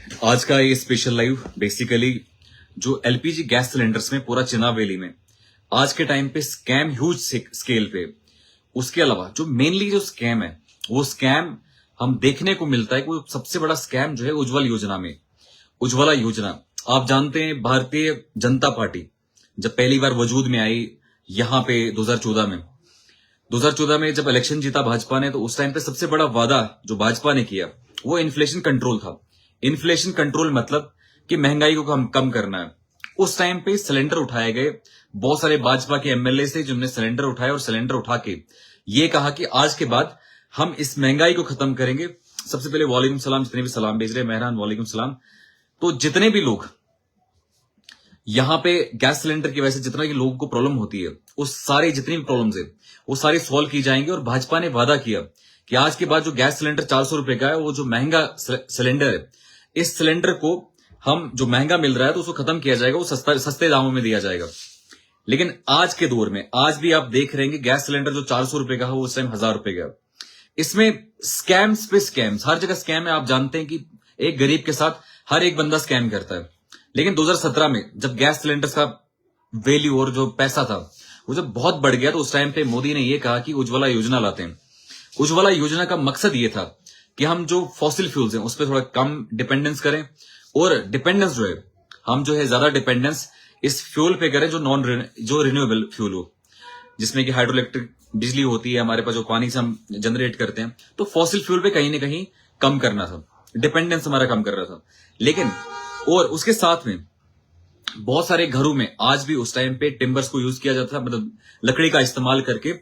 आज का ये स्पेशल लाइव बेसिकली जो एलपीजी गैस सिलेंडर्स में पूरा चुनाव वैली में आज के टाइम पे स्कैम ह्यूज स्केल पे, उसके अलावा जो मेनली जो स्कैम है वो स्कैम हम देखने को मिलता है कि वो सबसे बड़ा स्कैम जो है उज्ज्वल योजना में। उज्ज्वला योजना आप जानते हैं, भारतीय जनता पार्टी जब पहली बार वजूद में आई यहां पे 2014 में जब इलेक्शन जीता भाजपा ने, तो उस टाइम पे सबसे बड़ा वादा जो भाजपा ने किया वो इन्फ्लेशन कंट्रोल था। इन्फ्लेशन कंट्रोल मतलब कि महंगाई को कम करना है। उस टाइम पे सिलेंडर उठाए गए, बहुत सारे भाजपा के एमएलए से जिन्होंने सिलेंडर उठाए और सिलेंडर उठा के ये कहा कि आज के बाद हम इस महंगाई को खत्म करेंगे। सबसे पहले वालेकुम सलाम, जितने भी सलाम भेज रहे, मेहरान वालेकुम सलाम। तो जितने भी लोग यहां पे गैस सिलेंडर की वजह से जितना कि लोगों को प्रॉब्लम होती है, उस सारे जितनी भी प्रॉब्लम्स है वो सारी सॉल्व की जाएंगी। और भाजपा ने वादा किया कि आज के बाद जो गैस सिलेंडर 400 रुपए का है, वो जो महंगा सिलेंडर है, इस सिलेंडर को हम जो महंगा मिल रहा है तो उसको खत्म किया जाएगा, वो सस्ते दामों में दिया जाएगा। लेकिन आज के दौर में आज भी आप देख रहे हैं कि गैस सिलेंडर जो 400 रुपए का है वो उस टाइम 1000 रुपए का। इसमें स्कैम्स पे स्कैम्स, हर जगह स्कैम है। आप जानते हैं कि एक गरीब के साथ हर एक बंदा स्कैम करता है। लेकिन 2017 में जब गैस सिलेंडर का वैल्यू और जो पैसा था वो जब बहुत बढ़ गया, तो उस टाइम पे मोदी ने यह कहा कि उज्ज्वला योजना लाते हैं। उज्ज्वला योजना का मकसद ये था कि हम जो फॉसिल फ्यूल्स हैं उस पर थोड़ा कम डिपेंडेंस करें, और डिपेंडेंस जो है हम जो है ज्यादा डिपेंडेंस इस फ्यूल पे करें जो रिन्यूएबल फ्यूल हो, जिसमें कि हाइड्रो इलेक्ट्रिक बिजली होती है हमारे पास, जो पानी से हम जनरेट करते हैं। तो फॉसिल फ्यूल पे कहीं ना कहीं कम करना था, डिपेंडेंस हमारा कम कर रहा था। लेकिन और उसके साथ में बहुत सारे घरों में आज भी उस टाइम पे टिम्बर्स को यूज किया जाता था, मतलब लकड़ी का इस्तेमाल करके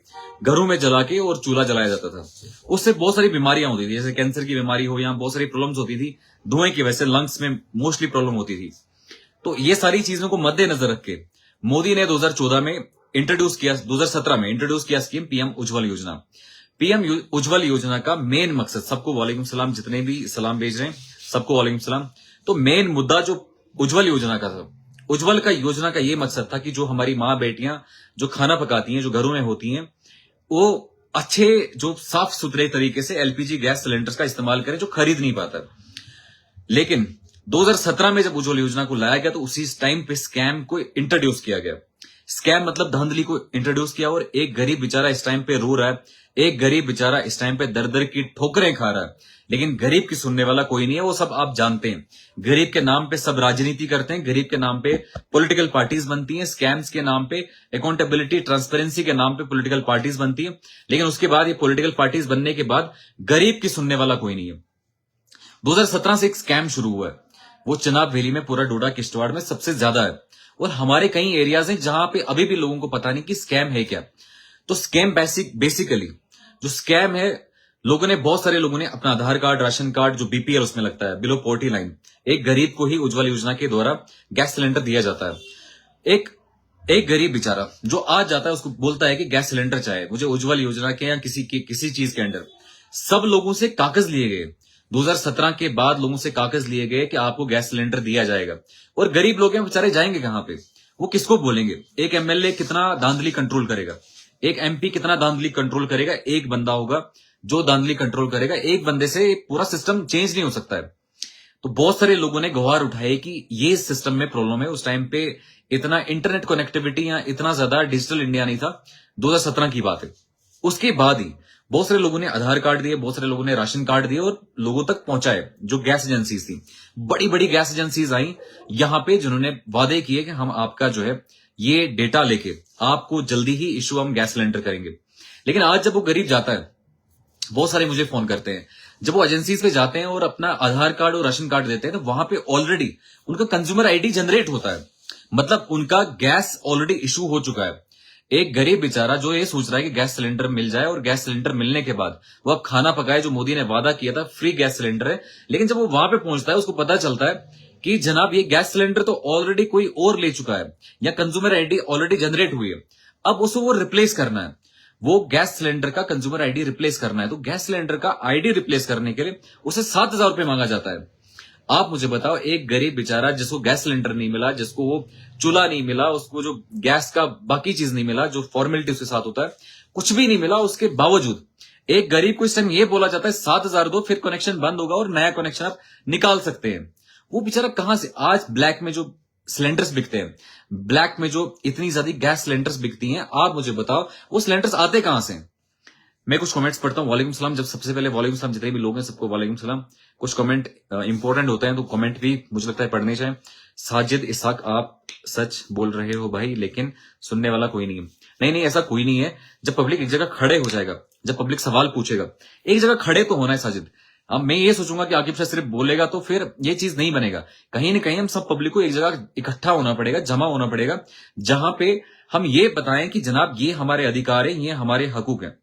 घरों में जला के और चूल्हा जलाया जाता था। उससे बहुत सारी बीमारियां होती थी, जैसे कैंसर की बीमारी हो या बहुत सारी प्रॉब्लम्स होती थी धुएं की वजह से, लंग्स में मोस्टली प्रॉब्लम होती थी। तो ये सारी चीजों को मद्देनजर रख के मोदी ने 2014 में इंट्रोड्यूस किया, 2017 में इंट्रोड्यूस किया स्कीम पीएम उज्ज्वल योजना। पीएम उज्ज्वल योजना का मेन मकसद, सबको वालेकुम सलाम, जितने भी सलाम भेज रहे हैं सबको वालेकुम सलाम। तो मेन मुद्दा जो उज्ज्वल योजना का था, उज्ज्वल का योजना का ये मकसद था कि जो हमारी माँ बेटियां जो खाना पकाती हैं, जो घरों में होती हैं, वो अच्छे जो साफ सुथरे तरीके से एलपीजी गैस सिलेंडर्स का इस्तेमाल करें, जो खरीद नहीं पाता। लेकिन 2017 में जब उज्ज्वल योजना को लाया गया तो उसी टाइम पे स्कैम को इंट्रोड्यूस किया गया। स्कैम मतलब धांधली को इंट्रोड्यूस किया, और एक गरीब बेचारा इस टाइम पे रो रहा है, एक गरीब बेचारा इस टाइम पे दर दर की ठोकरें खा रहा है। लेकिन गरीब की सुनने वाला कोई नहीं है, वो सब आप जानते हैं। गरीब के नाम पे सब राजनीति करते हैं, गरीब के नाम पे पॉलिटिकल पार्टीज बनती हैं, स्कैम्स के नाम पे, अकाउंटेबिलिटी ट्रांसपेरेंसी के नाम पे पॉलिटिकल पार्टीज बनती है। लेकिन उसके बाद ये पॉलिटिकल पार्टीज बनने के बाद गरीब की सुनने वाला कोई नहीं है। 2017 से एक स्कैम शुरू हुआ है, वो चिनाब वैली में, पूरा डोडा किश्तवाड़ में सबसे ज्यादा है। और हमारे कई एरियाज हैं जहां पे अभी भी लोगों को पता नहीं कि स्कैम है क्या। तो स्कैम बेसिकली जो स्कैम है, लोगों ने, बहुत सारे लोगों ने अपना आधार कार्ड, राशन कार्ड जो बीपीएल उसमें लगता है, बिलो पॉवर्टी लाइन, एक गरीब को ही उज्ज्वल योजना के द्वारा गैस सिलेंडर दिया जाता है। एक गरीब बेचारा जो आज जाता है, उसको बोलता है कि गैस सिलेंडर चाहिए मुझे उज्ज्वल योजना के या किसी चीज के अंडर। सब लोगों से कागज लिए गए, 2017 के बाद लोगों से कागज लिए गए कि आपको गैस सिलेंडर दिया जाएगा। और गरीब लोग हैं बेचारे, जाएंगे कहां पे, वो किसको बोलेंगे? एक एमएलए कितना धांधली कंट्रोल करेगा, एक एमपी कितना धांधली कंट्रोल करेगा, एक बंदा होगा जो धांधली कंट्रोल करेगा। एक बंदे से पूरा सिस्टम चेंज नहीं हो सकता है। तो बहुत सारे लोगों ने गुहार उठाई कि ये सिस्टम में प्रॉब्लम है। उस टाइम पे इतना इंटरनेट कनेक्टिविटी या इतना ज्यादा डिजिटल इंडिया नहीं था, 2017 की बात है। उसके बाद ही बहुत सारे लोगों ने आधार कार्ड दिए, बहुत सारे लोगों ने राशन कार्ड दिए और लोगों तक पहुंचाए। जो गैस एजेंसीज थी, बड़ी बड़ी गैस एजेंसीज आई यहां पे, जिन्होंने वादे किए कि हम आपका जो है ये डेटा लेके आपको जल्दी ही इशू हम गैस सिलेंडर करेंगे। लेकिन आज जब वो गरीब जाता है, बहुत सारे मुझे फोन करते हैं, जब वो एजेंसीज पे जाते हैं और अपना आधार कार्ड और राशन कार्ड देते हैं, तो वहां पे ऑलरेडी उनका कंज्यूमर आईडी जनरेट होता है, मतलब उनका गैस ऑलरेडी इशू हो चुका है। एक गरीब बेचारा जो ये सोच रहा है कि गैस सिलेंडर मिल जाए, और गैस सिलेंडर मिलने के बाद वो अब खाना पकाए, जो मोदी ने वादा किया था फ्री गैस सिलेंडर है। लेकिन जब वो वहां पे पहुंचता है, उसको पता चलता है कि जनाब ये गैस सिलेंडर तो ऑलरेडी कोई और ले चुका है, या कंज्यूमर आईडी ऑलरेडी जनरेट हुई है। अब उसको वो रिप्लेस करना है, वो गैस सिलेंडर का कंज्यूमर आईडी रिप्लेस करना है। तो गैस सिलेंडर का आईडी रिप्लेस करने के लिए उसे 7,000 रुपए मांगा जाता है। आप मुझे बताओ, एक गरीब बेचारा जिसको गैस सिलेंडर नहीं मिला, जिसको वो चूल्हा नहीं मिला, उसको जो गैस का बाकी चीज नहीं मिला, जो फॉर्मेलिटी उसके साथ होता है, कुछ भी नहीं मिला, उसके बावजूद एक गरीब को इस टाइम ये बोला जाता है 7,000 दो, फिर कनेक्शन बंद होगा और नया कनेक्शन आप निकाल सकते हैं। वो बेचारा कहां से, आज ब्लैक में जो सिलेंडर्स बिकते हैं, ब्लैक में जो इतनी ज्यादा गैस सिलेंडर्स बिकती हैं, आप मुझे बताओ वो सिलेंडर्स आते कहां से? मैं कुछ कमेंट्स पढ़ता हूं। वालेकुम सलाम। जब सबसे पहले वालेकुम सलाम, जितने भी लोग हैं सबको वालेकुम सलाम। कुछ कमेंट इंपॉर्टेंट होते हैं तो कमेंट भी मुझे लगता है पढ़ने चाहिए। साजिद इसाक, आप सच बोल रहे हो भाई, लेकिन सुनने वाला कोई नहीं है। नहीं नहीं, ऐसा कोई नहीं है। जब पब्लिक एक जगह खड़े हो जाएगा, जब पब्लिक सवाल पूछेगा, एक जगह खड़े तो होना है साजिद। अब मैं ये सोचूंगा कि आकिब शाह सिर्फ बोलेगा तो फिर ये चीज नहीं बनेगा। कहीं ना कहीं हम सब पब्लिक को एक जगह इकट्ठा होना पड़ेगा, जमा होना पड़ेगा, जहां पे हम ये बताएं कि जनाब ये हमारे अधिकार है, ये हमारे हकूक है।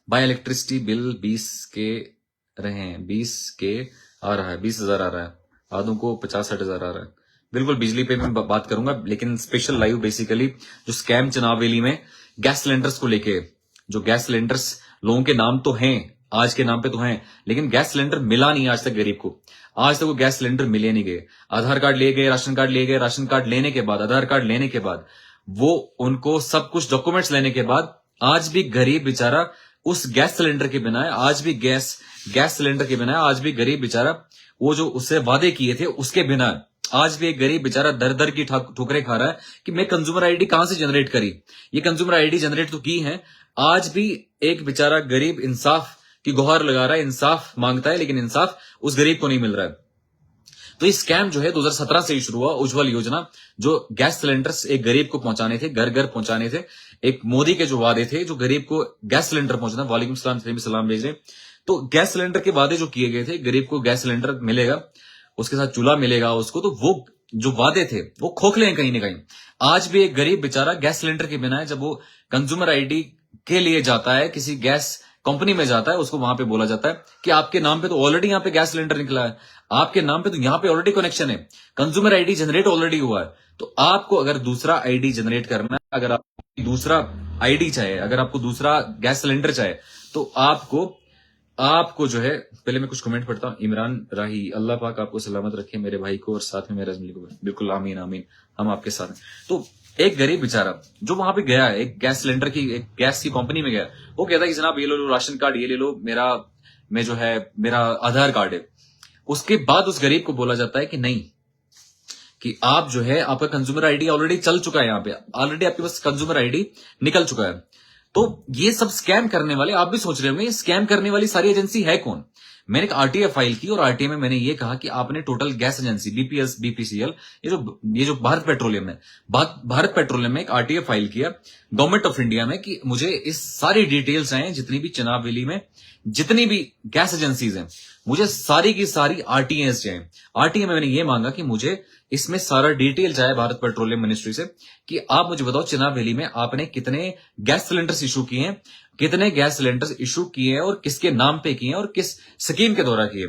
बाय इलेक्ट्रिसिटी बिल 20 के रहे हैं, 20 के आ रहा है, 20,000 आ रहा है, आधों को 50-60,000 आ रहा है। बिल्कुल बिजली पे मैं बात करूंगा, लेकिन स्पेशल लाइव बेसिकली जो स्कैम चुनाव वैली में गैस सिलेंडर्स को लेके, जो गैस सिलेंडर्स लोगों के नाम तो हैं, आज के नाम पे तो हैं, लेकिन गैस सिलेंडर मिला नहीं आज तक गरीब को। आज तक वो गैस सिलेंडर मिले नहीं गए। आधार कार्ड ले गए, राशन कार्ड ले गए, राशन कार्ड लेने के बाद, आधार कार्ड लेने के बाद, वो उनको सब कुछ डॉक्यूमेंट्स लेने के बाद, आज भी गरीब बेचारा उस गैस सिलेंडर के बिना है, आज भी गैस सिलेंडर के बिना है, आज भी गरीब बेचारा वो जो उससे वादे किए थे उसके बिना है। आज भी एक गरीब बेचारा दर दर की ठोकरें खा रहा है कि मैं कंज्यूमर आईडी कहां से जनरेट करी। ये कंज्यूमर आईडी जनरेट तो की है। आज भी एक बेचारा गरीब इंसाफ की गुहार लगा रहा है, इंसाफ मांगता है, लेकिन इंसाफ उस गरीब को नहीं मिल रहा है। तो ये स्कैम जो है 2017 से ही शुरू हुआ, उज्जवल योजना, जो गैस सिलेंडर्स एक गरीब को पहुंचाने थे, घर घर पहुंचाने थे। एक मोदी के जो वादे थे, जो गरीब को गैस सिलेंडर पहुंचाना। वालेकुम सलाम, सलाम भेज रहे। तो गैस सिलेंडर के वादे जो किए गए थे, गरीब को गैस सिलेंडर मिलेगा, उसके साथ चूल्हा मिलेगा उसको, तो वो जो वादे थे वो खोखले हैं कहीं ना कहीं। आज भी एक गरीब बेचारा गैस सिलेंडर के बिना है। जब वो कंज्यूमर आईडी के लिए जाता है, किसी गैस कंपनी में जाता है, उसको वहां पे बोला जाता है कि आपके नाम पे तो ऑलरेडी यहाँ पे गैस सिलेंडर निकला है, आपके नाम पे तो यहाँ पे ऑलरेडी कनेक्शन है, कंज्यूमर आईडी जनरेट ऑलरेडी हुआ है। तो आपको अगर दूसरा आईडी जनरेट करना है, अगर आपको दूसरा आईडी चाहिए, अगर आपको दूसरा गैस सिलेंडर चाहिए, तो आपको जो है, पहले मैं कुछ कमेंट पढ़ता हूं। इमरान राही, अल्लाह पाक आपको सलामत रखे, मेरे भाई को और साथ में मेरे अजमली को। बिल्कुल आमीन आमीन, हम आपके साथ हैं। तो एक गरीब बेचारा जो वहां पे गया है, एक गैस सिलेंडर की, एक गैस की कंपनी में गया, वो कहता है कि जनाब ये लो राशन कार्ड, ये ले लो, मेरा आधार कार्ड है। उसके बाद उस गरीब को बोला जाता है कि नहीं, कि आप जो है, आपका कंज्यूमर आईडी ऑलरेडी चल चुका है, यहाँ पे ऑलरेडी आपके पास कंज्यूमर आईडी निकल चुका है। तो ये सब स्कैम करने वाले, आप भी सोच रहे होंगे स्कैम करने वाली सारी एजेंसी है कौन। मैंने एक आरटीआई फाइल की और आरटीआई में मैंने ये कहा कि आपने total gas agency BPS, BPCL, ये जो भारत पेट्रोलियम है, भारत पेट्रोलियम में एक आरटीआई फाइल किया गवर्नमेंट ऑफ इंडिया में कि मुझे इस सारी डिटेल्स हैं, जितनी भी चुनाव वैली में जितनी भी गैस एजेंसीज हैं, मुझे सारी की सारी आरटीएस चाहिए। आरटीआई में मैंने ये मांगा कि मुझे इसमें सारा डिटेल चाहिए भारत पेट्रोलियम मिनिस्ट्री से, कि आप मुझे बताओ चुनाव वैली में आपने कितने गैस सिलेंडर्स इशू किए हैं, कितने गैस सिलेंडर्स इशू किए हैं और किसके नाम पे किए हैं और किस स्कीम के द्वारा किए।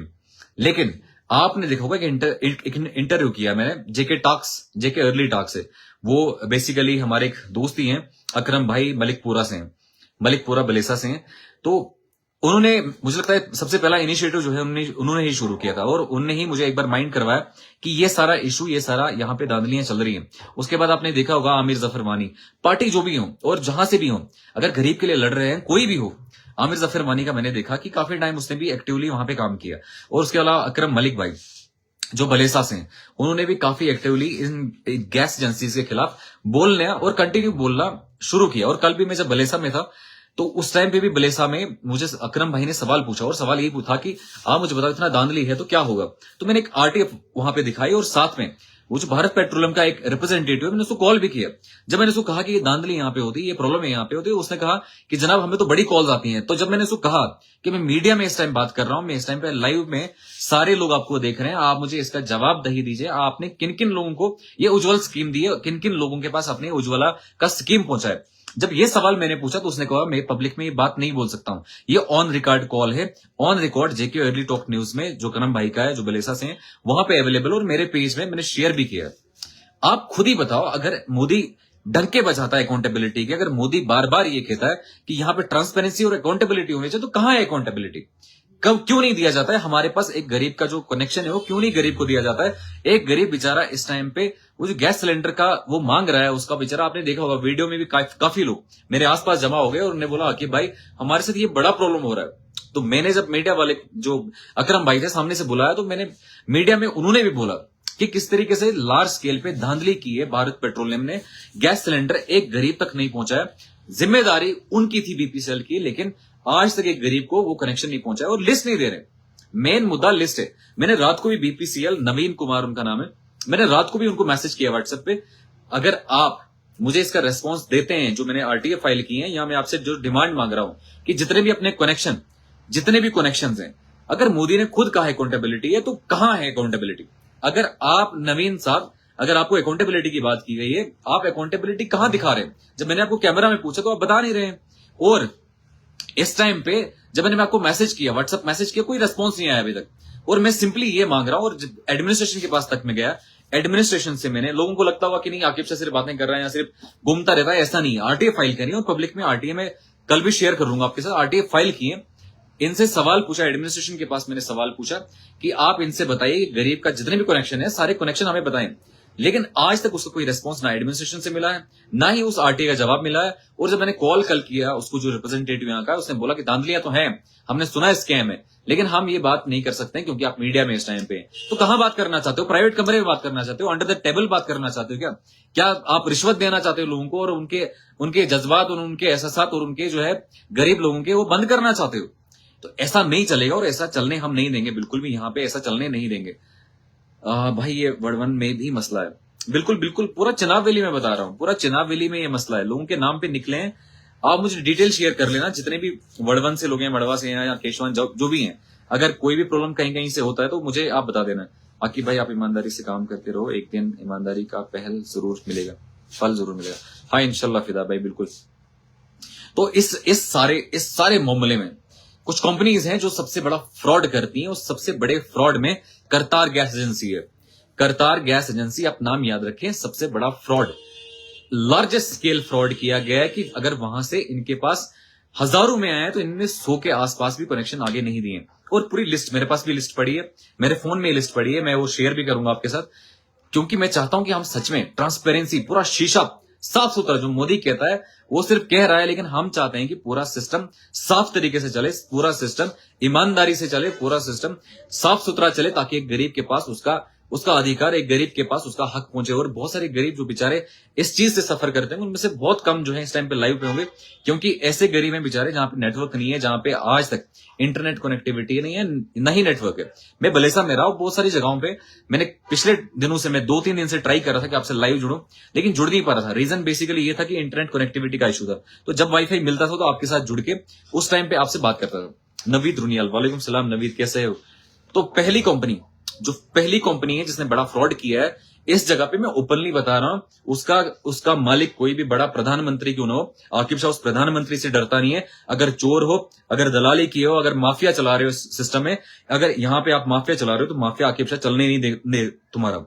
लेकिन आपने देखा होगा कि इंटरव्यू किया मैंने जेके अर्ली टॉक्स से। वो बेसिकली हमारे एक दोस्त ही हैं, अकरम भाई मलिकपुरा बलेसा से हैं। तो उन्होंने, मुझे लगता है सबसे पहला इनिशिएटिव जो है उन्होंने ही शुरू किया था, और उन्होंने ही मुझे एक बार माइंड करवाया कि ये सारा इशू, ये सारा यहाँ पे धांधलियां चल रही हैं। उसके बाद आपने देखा होगा आमिर जफर वानी, पार्टी जो भी हो और जहां से भी हो, अगर गरीब के लिए लड़ रहे हैं, कोई भी हो, आमिर जफर वानी का मैंने देखा कि काफी टाइम उसने भी एक्टिवली वहां पे काम किया। और उसके अलावा अकरम मलिक भाई जो बलेसा से हैं, उन्होंने भी काफी एक्टिवली इन गैस एजेंसीज के खिलाफ बोलना और कंटिन्यू बोलना शुरू किया। और कल भी मैं जब बलेसा में था, तो उस टाइम पे भी बलेसा में मुझे अकरम भाई ने सवाल पूछा, और सवाल यही पूछा कि आप मुझे बताओ इतना धांधली है तो क्या होगा। तो मैंने एक आरटीएफ वहां पे दिखाई, और साथ में वो जो भारत पेट्रोलियम का एक रिप्रेजेंटेटिव है, मैंने उसको कॉल भी किया। जब मैंने उसको कहा कि ये धांधली यहाँ पे होती है, ये प्रॉब्लम है यहाँ पे होती है, उसने कहा कि जनाब हमें तो बड़ी कॉल्स आती हैं। तो जब मैंने उसको कहा कि मैं मीडिया में इस टाइम बात कर रहा हूं, मैं इस टाइम पे लाइव में सारे लोग आपको देख रहे हैं, आप मुझे इसका जवाब दही दीजिए, आपने किन किन लोगों को ये उज्जवल स्कीम दी है, किन किन लोगों के पास अपने उज्ज्वला का स्कीम पहुंचाए। जब ये सवाल मैंने पूछा तो उसने कहा मैं पब्लिक में ये बात नहीं बोल सकता हूं, ये ऑन रिकॉर्ड कॉल है, on record JK early talk news में, जो करम भाई का है, जो बलेसा से हैं, वहां पे अवेलेबल, और मेरे पेज में मैंने शेयर भी किया। आप खुद ही बताओ, अगर मोदी डंके बजाता है अकाउंटेबिलिटी के, अगर मोदी बार बार ये कहता है कि यहां पे ट्रांसपेरेंसी और अकाउंटेबिलिटी होनी चाहिए, तो कहां है अकाउंटेबिलिटी? कब क्यों नहीं दिया जाता है? हमारे पास एक गरीब का जो कनेक्शन है वो क्यों नहीं गरीब को दिया जाता है? एक गरीब बेचारा इस टाइम पे वो जो गैस सिलेंडर का वो मांग रहा है, उसका बेचारा, आपने देखा होगा वीडियो में भी काफी लोग मेरे आसपास जमा हो गए और उन्होंने बोला कि भाई हमारे साथ ये बड़ा प्रॉब्लम हो रहा है, तो मैंने जब मीडिया वाले जो अकरम भाई थे सामने से बुलाया, तो मैंने मीडिया में उन्होंने भी बोला कि किस तरीके से लार्ज स्केल पे धांधली की है भारत पेट्रोलियम ने, गैस सिलेंडर एक गरीब तक नहीं पहुंचाया। जिम्मेदारी उनकी थी बीपीसीएल की, लेकिन आज तक एक गरीब को वो कनेक्शन नहीं पहुंचाया और लिस्ट नहीं दे रहे। मेन मुद्दा लिस्ट है। मैंने रात को भी बीपीसीएल, नवीन कुमार उनका नाम है, मैंने रात को भी उनको मैसेज किया व्हाट्सएप पे, अगर आप मुझे इसका रेस्पॉन्स देते हैं जो मैंने आरटीए फाइल की है, या मैं आपसे जो डिमांड मांग रहा हूं कि जितने भी अपने कनेक्शन, जितने भी कनेक्शन हैं, अगर मोदी ने खुद कहा अकाउंटेबिलिटी है तो कहां है अकाउंटेबिलिटी? अगर आप नवीन साहब, अगर आपको अकाउंटेबिलिटी की बात की गई है, आप अकाउंटेबिलिटी कहां दिखा रहे हैं? जब मैंने आपको कैमरा में पूछा तो आप बता नहीं रहे हैं, और इस टाइम पे जब मैंने आपको मैसेज किया, व्हाट्सएप मैसेज किया, कोई रेस्पॉन्स नहीं आया अभी तक। और मैं सिंपली ये मांग रहा हूं, और एडमिनिस्ट्रेशन के पास तक में गया, एडमिनिस्ट्रेशन से मैंने, लोगों को लगता हुआ कि नहीं आकिब से सिर्फ बातें कर रहा है या सिर्फ घूमता रहता है, ऐसा नहीं। आरटीए फाइल करी और पब्लिक में आरटीए में कल भी शेयर करूंगा आपके साथ, आरटीए फाइल किए। इनसे सवाल पूछा, एडमिनिस्ट्रेशन के पास मैंने सवाल पूछा कि आप इनसे बताइए गरीब का जितने भी कनेक्शन है, सारे कनेक्शन हमें बताएं। लेकिन आज तक उसका कोई रिस्पॉन्स ना एडमिनिस्ट्रेशन से मिला है, ना ही उस आरटीए का जवाब मिला है। और जब मैंने कॉल कल किया उसको, जो रिप्रेजेंटेटिव यहाँ का, उसने बोला कि धांधलियां तो हैं, हमने सुना स्कैम है, लेकिन हम ये बात नहीं कर सकते क्योंकि आप मीडिया में इस टाइम पे। तो कहां बात करना चाहते हो? प्राइवेट कमरे में बात करना चाहते हो? अंडर द टेबल बात करना चाहते हो? क्या आप रिश्वत देना चाहते हो लोगों को, और उनके जज्बात और उनके एहसास और उनके जो है गरीब लोगों के, वो बंद करना चाहते हो? तो ऐसा नहीं चलेगा, और ऐसा चलने हम नहीं देंगे, बिल्कुल भी यहाँ पे ऐसा चलने नहीं देंगे। भाई ये वड़वन में भी मसला है, बिल्कुल बिल्कुल पूरा चुनाव वैली में बता रहा हूं, पूरा चुनाव वैली में ये मसला है। लोगों के नाम पे निकले हैं, आप मुझे डिटेल शेयर कर लेना, जितने भी वड़वन से लोग हैं, मड़वा से हैं या केशवान, जो भी हैं, अगर कोई भी प्रॉब्लम कहीं कहीं से होता है तो मुझे आप बता देना। आकिब भाई आप ईमानदारी से काम करते रहो, एक दिन ईमानदारी का पहल जरूर मिलेगा, फल जरूर मिलेगा। हाँ इंशाल्लाह फिदा भाई, बिल्कुल। तो इस सारे मामले में कुछ कंपनीज हैं जो सबसे बड़ा फ्रॉड करती हैं, और सबसे बड़े फ्रॉड में करतार गैस एजेंसी है। करतार गैस एजेंसी, आप नाम याद रखें, सबसे बड़ा फ्रॉड, लार्जेस्ट स्केल फ्रॉड किया गया है कि अगर वहां से इनके पास हजारों में आए तो इनने 100 के आसपास भी कनेक्शन आगे नहीं दिए। और पूरी लिस्ट मेरे पास भी लिस्ट पड़ी है, मेरे फोन में लिस्ट पड़ी है, मैं वो शेयर भी करूंगा आपके साथ, क्योंकि मैं चाहता हूं कि हम सच में ट्रांसपेरेंसी, पूरा शीशा साफ सुथरा, जो मोदी कहता है वो सिर्फ कह रहा है, लेकिन हम चाहते हैं कि पूरा सिस्टम साफ तरीके से चले, पूरा सिस्टम ईमानदारी से चले, पूरा सिस्टम साफ सुथरा चले, ताकि एक गरीब के पास उसका अधिकार, एक गरीब के पास उसका हक पहुंचे। और बहुत सारे गरीब जो बेचारे इस चीज से सफर करते हैं, उनमें से बहुत कम जो है इस टाइम पे लाइव पे होंगे, क्योंकि ऐसे गरीब हैं बेचारे जहां पे नेटवर्क नहीं है, जहां पे आज तक इंटरनेट कनेक्टिविटी नहीं है, न ही नेटवर्क है। मैं भलेसा में रहा हूं बहुत सारी जगहों पे, मैंने पिछले दिनों से, मैं 2-3 दिन से ट्राई कर रहा था कि आपसे लाइव जुड़ूं, लेकिन जुड़ नहीं पा रहा था। रीजन बेसिकली ये था कि इंटरनेट कनेक्टिविटी का इशू था। तो जब वाईफाई मिलता था तो आपके साथ जुड़ के उस टाइम पे आपसे बात करता था। नवीद रुनियाल, वालेकुम सलाम नवीद, कैसे हो? तो पहली कंपनी है जिसने बड़ा फ्रॉड किया है, इस जगह पे मैं ओपनली बता रहा हूं, उसका मालिक कोई भी बड़ा प्रधानमंत्री क्यों ना हो, आकिब शाह उस प्रधानमंत्री से डरता नहीं है। अगर चोर हो, अगर दलाली किए हो, अगर माफिया चला रहे हो सिस्टम में, अगर यहां पे आप माफिया चला रहे हो तो माफिया आकिब शाह चलने नहीं दे तुम्हारा।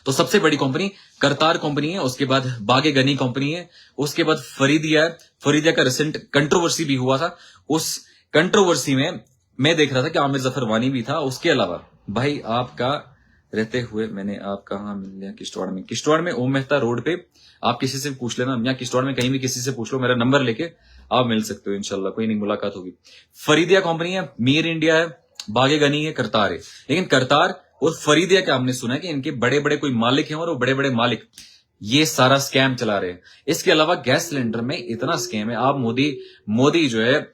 तो सबसे बड़ी कंपनी करतार कंपनी है, उसके बाद बागे गनी कंपनी है, उसके बाद फरीदिया है। फरीदिया का रिसेंट कंट्रोवर्सी भी हुआ था, उस कंट्रोवर्सी में मैं देख रहा था कि आमिर जफर वानी भी था। उसके अलावा भाई आपका रहते हुए मैंने आप कहां मिल लिया? किश्तवाड़ में ओम मेहता रोड पे, आप किसी से पूछ लेना, या किश्तवाड़ में कहीं भी किसी से पूछ लो, मेरा नंबर लेके आप मिल सकते हो, इंशाल्लाह कोई नहीं मुलाकात होगी। फरीदिया कंपनी है, मीर इंडिया है, बागे गनी है, करतार है। लेकिन करतार और फरीदिया का हमने सुना है कि इनके बड़े बड़े कोई मालिक हैं, और वो बड़े बड़े मालिक ये सारा स्कैम चला रहे हैं। इसके अलावा गैस सिलेंडर में इतना स्कैम है, आप मोदी जो है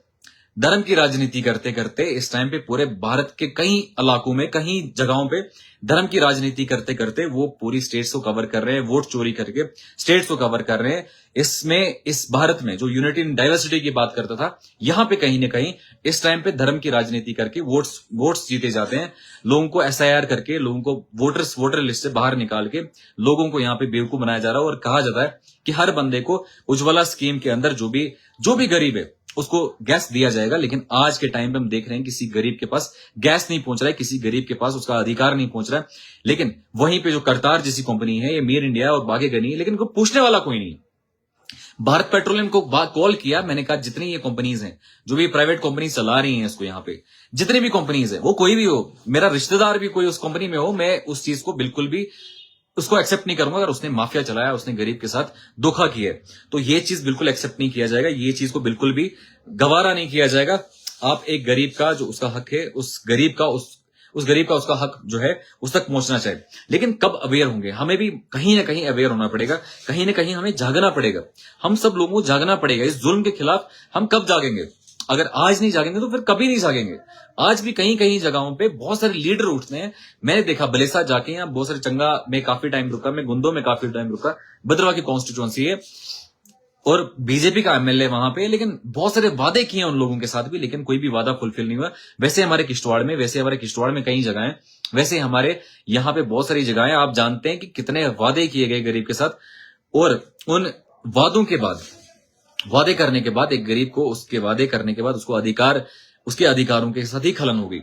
धर्म की राजनीति करते करते इस टाइम पे पूरे भारत के कई इलाकों में, कई जगहों पे धर्म की राजनीति करते करते वो पूरी स्टेट्स को कवर कर रहे हैं, वोट चोरी करके स्टेट्स को कवर कर रहे हैं। इसमें इस भारत में जो यूनिटी इन डाइवर्सिटी की बात करता था, यहां पे कहीं ना कहीं इस टाइम पे धर्म की राजनीति करके वोट्स जीते जाते हैं। लोगों को एसआईआर करके, लोगों को वोटर लिस्ट से बाहर निकाल के लोगों को यहाँ पे बेवकूफ बनाया जा रहा है। और कहा जाता है कि हर बंदे को उज्ज्वला स्कीम के अंदर जो भी गरीब है उसको गैस दिया जाएगा। लेकिन आज के टाइम पे हम देख रहे हैं किसी गरीब के पास गैस नहीं पहुंच रहा है, किसी गरीब के पास उसका अधिकार नहीं पहुंच रहा है। लेकिन वहीं पे जो करतार जैसी कंपनी है, ये मीर इंडिया और बागे गनी है, लेकिन इनको पूछने वाला कोई नहीं। भारत पेट्रोलियम को कॉल किया, मैंने कहा जितनी ये कंपनीज हैं, जो भी प्राइवेट कंपनी चला रही हैं इसको, यहाँ पे जितनी भी कंपनीज है, वो कोई भी हो, मेरा रिश्तेदार भी कोई उस कंपनी में हो, मैं उस चीज को बिल्कुल भी उसको एक्सेप्ट नहीं करूंगा। अगर उसने माफिया चलाया, उसने गरीब के साथ धोखा किया, तो ये चीज बिल्कुल एक्सेप्ट नहीं किया जाएगा, ये चीज को बिल्कुल भी गवारा नहीं किया जाएगा। आप एक गरीब का जो उसका हक है, उस गरीब का उसका हक जो है उस तक पहुंचना चाहिए। लेकिन कब अवेयर होंगे? हमें भी कहीं ना कहीं अवेयर होना पड़ेगा, कहीं ना कहीं हमें जागना पड़ेगा। हम सब लोगों को जागना पड़ेगा। इस जुल्म के खिलाफ हम कब जागेंगे? अगर आज नहीं जागेंगे तो फिर कभी नहीं जागेंगे। आज भी कहीं कहीं जगहों पे बहुत सारे लीडर उठते हैं। मैंने देखा बलेसा जाके, यहाँ बहुत सारे चंगा में काफी टाइम रुका, मैं गुंदो में काफी टाइम रुका, भद्रवा की कॉन्स्टिट्यूंसी है और बीजेपी का एमएलए वहां पे, लेकिन बहुत सारे वादे किए उन लोगों के साथ भी, लेकिन कोई भी वादा फुलफिल नहीं हुआ। वैसे हमारे किश्तवाड़ में कई जगह हैं, वैसे हमारे यहाँ पे बहुत सारी जगहें। आप जानते हैं कि कितने वादे किए गए गरीब के साथ, और उन वादों के बाद, वादे करने के बाद एक गरीब को उसके वादे करने के बाद उसके अधिकारों के साथ ही खलन हो गई।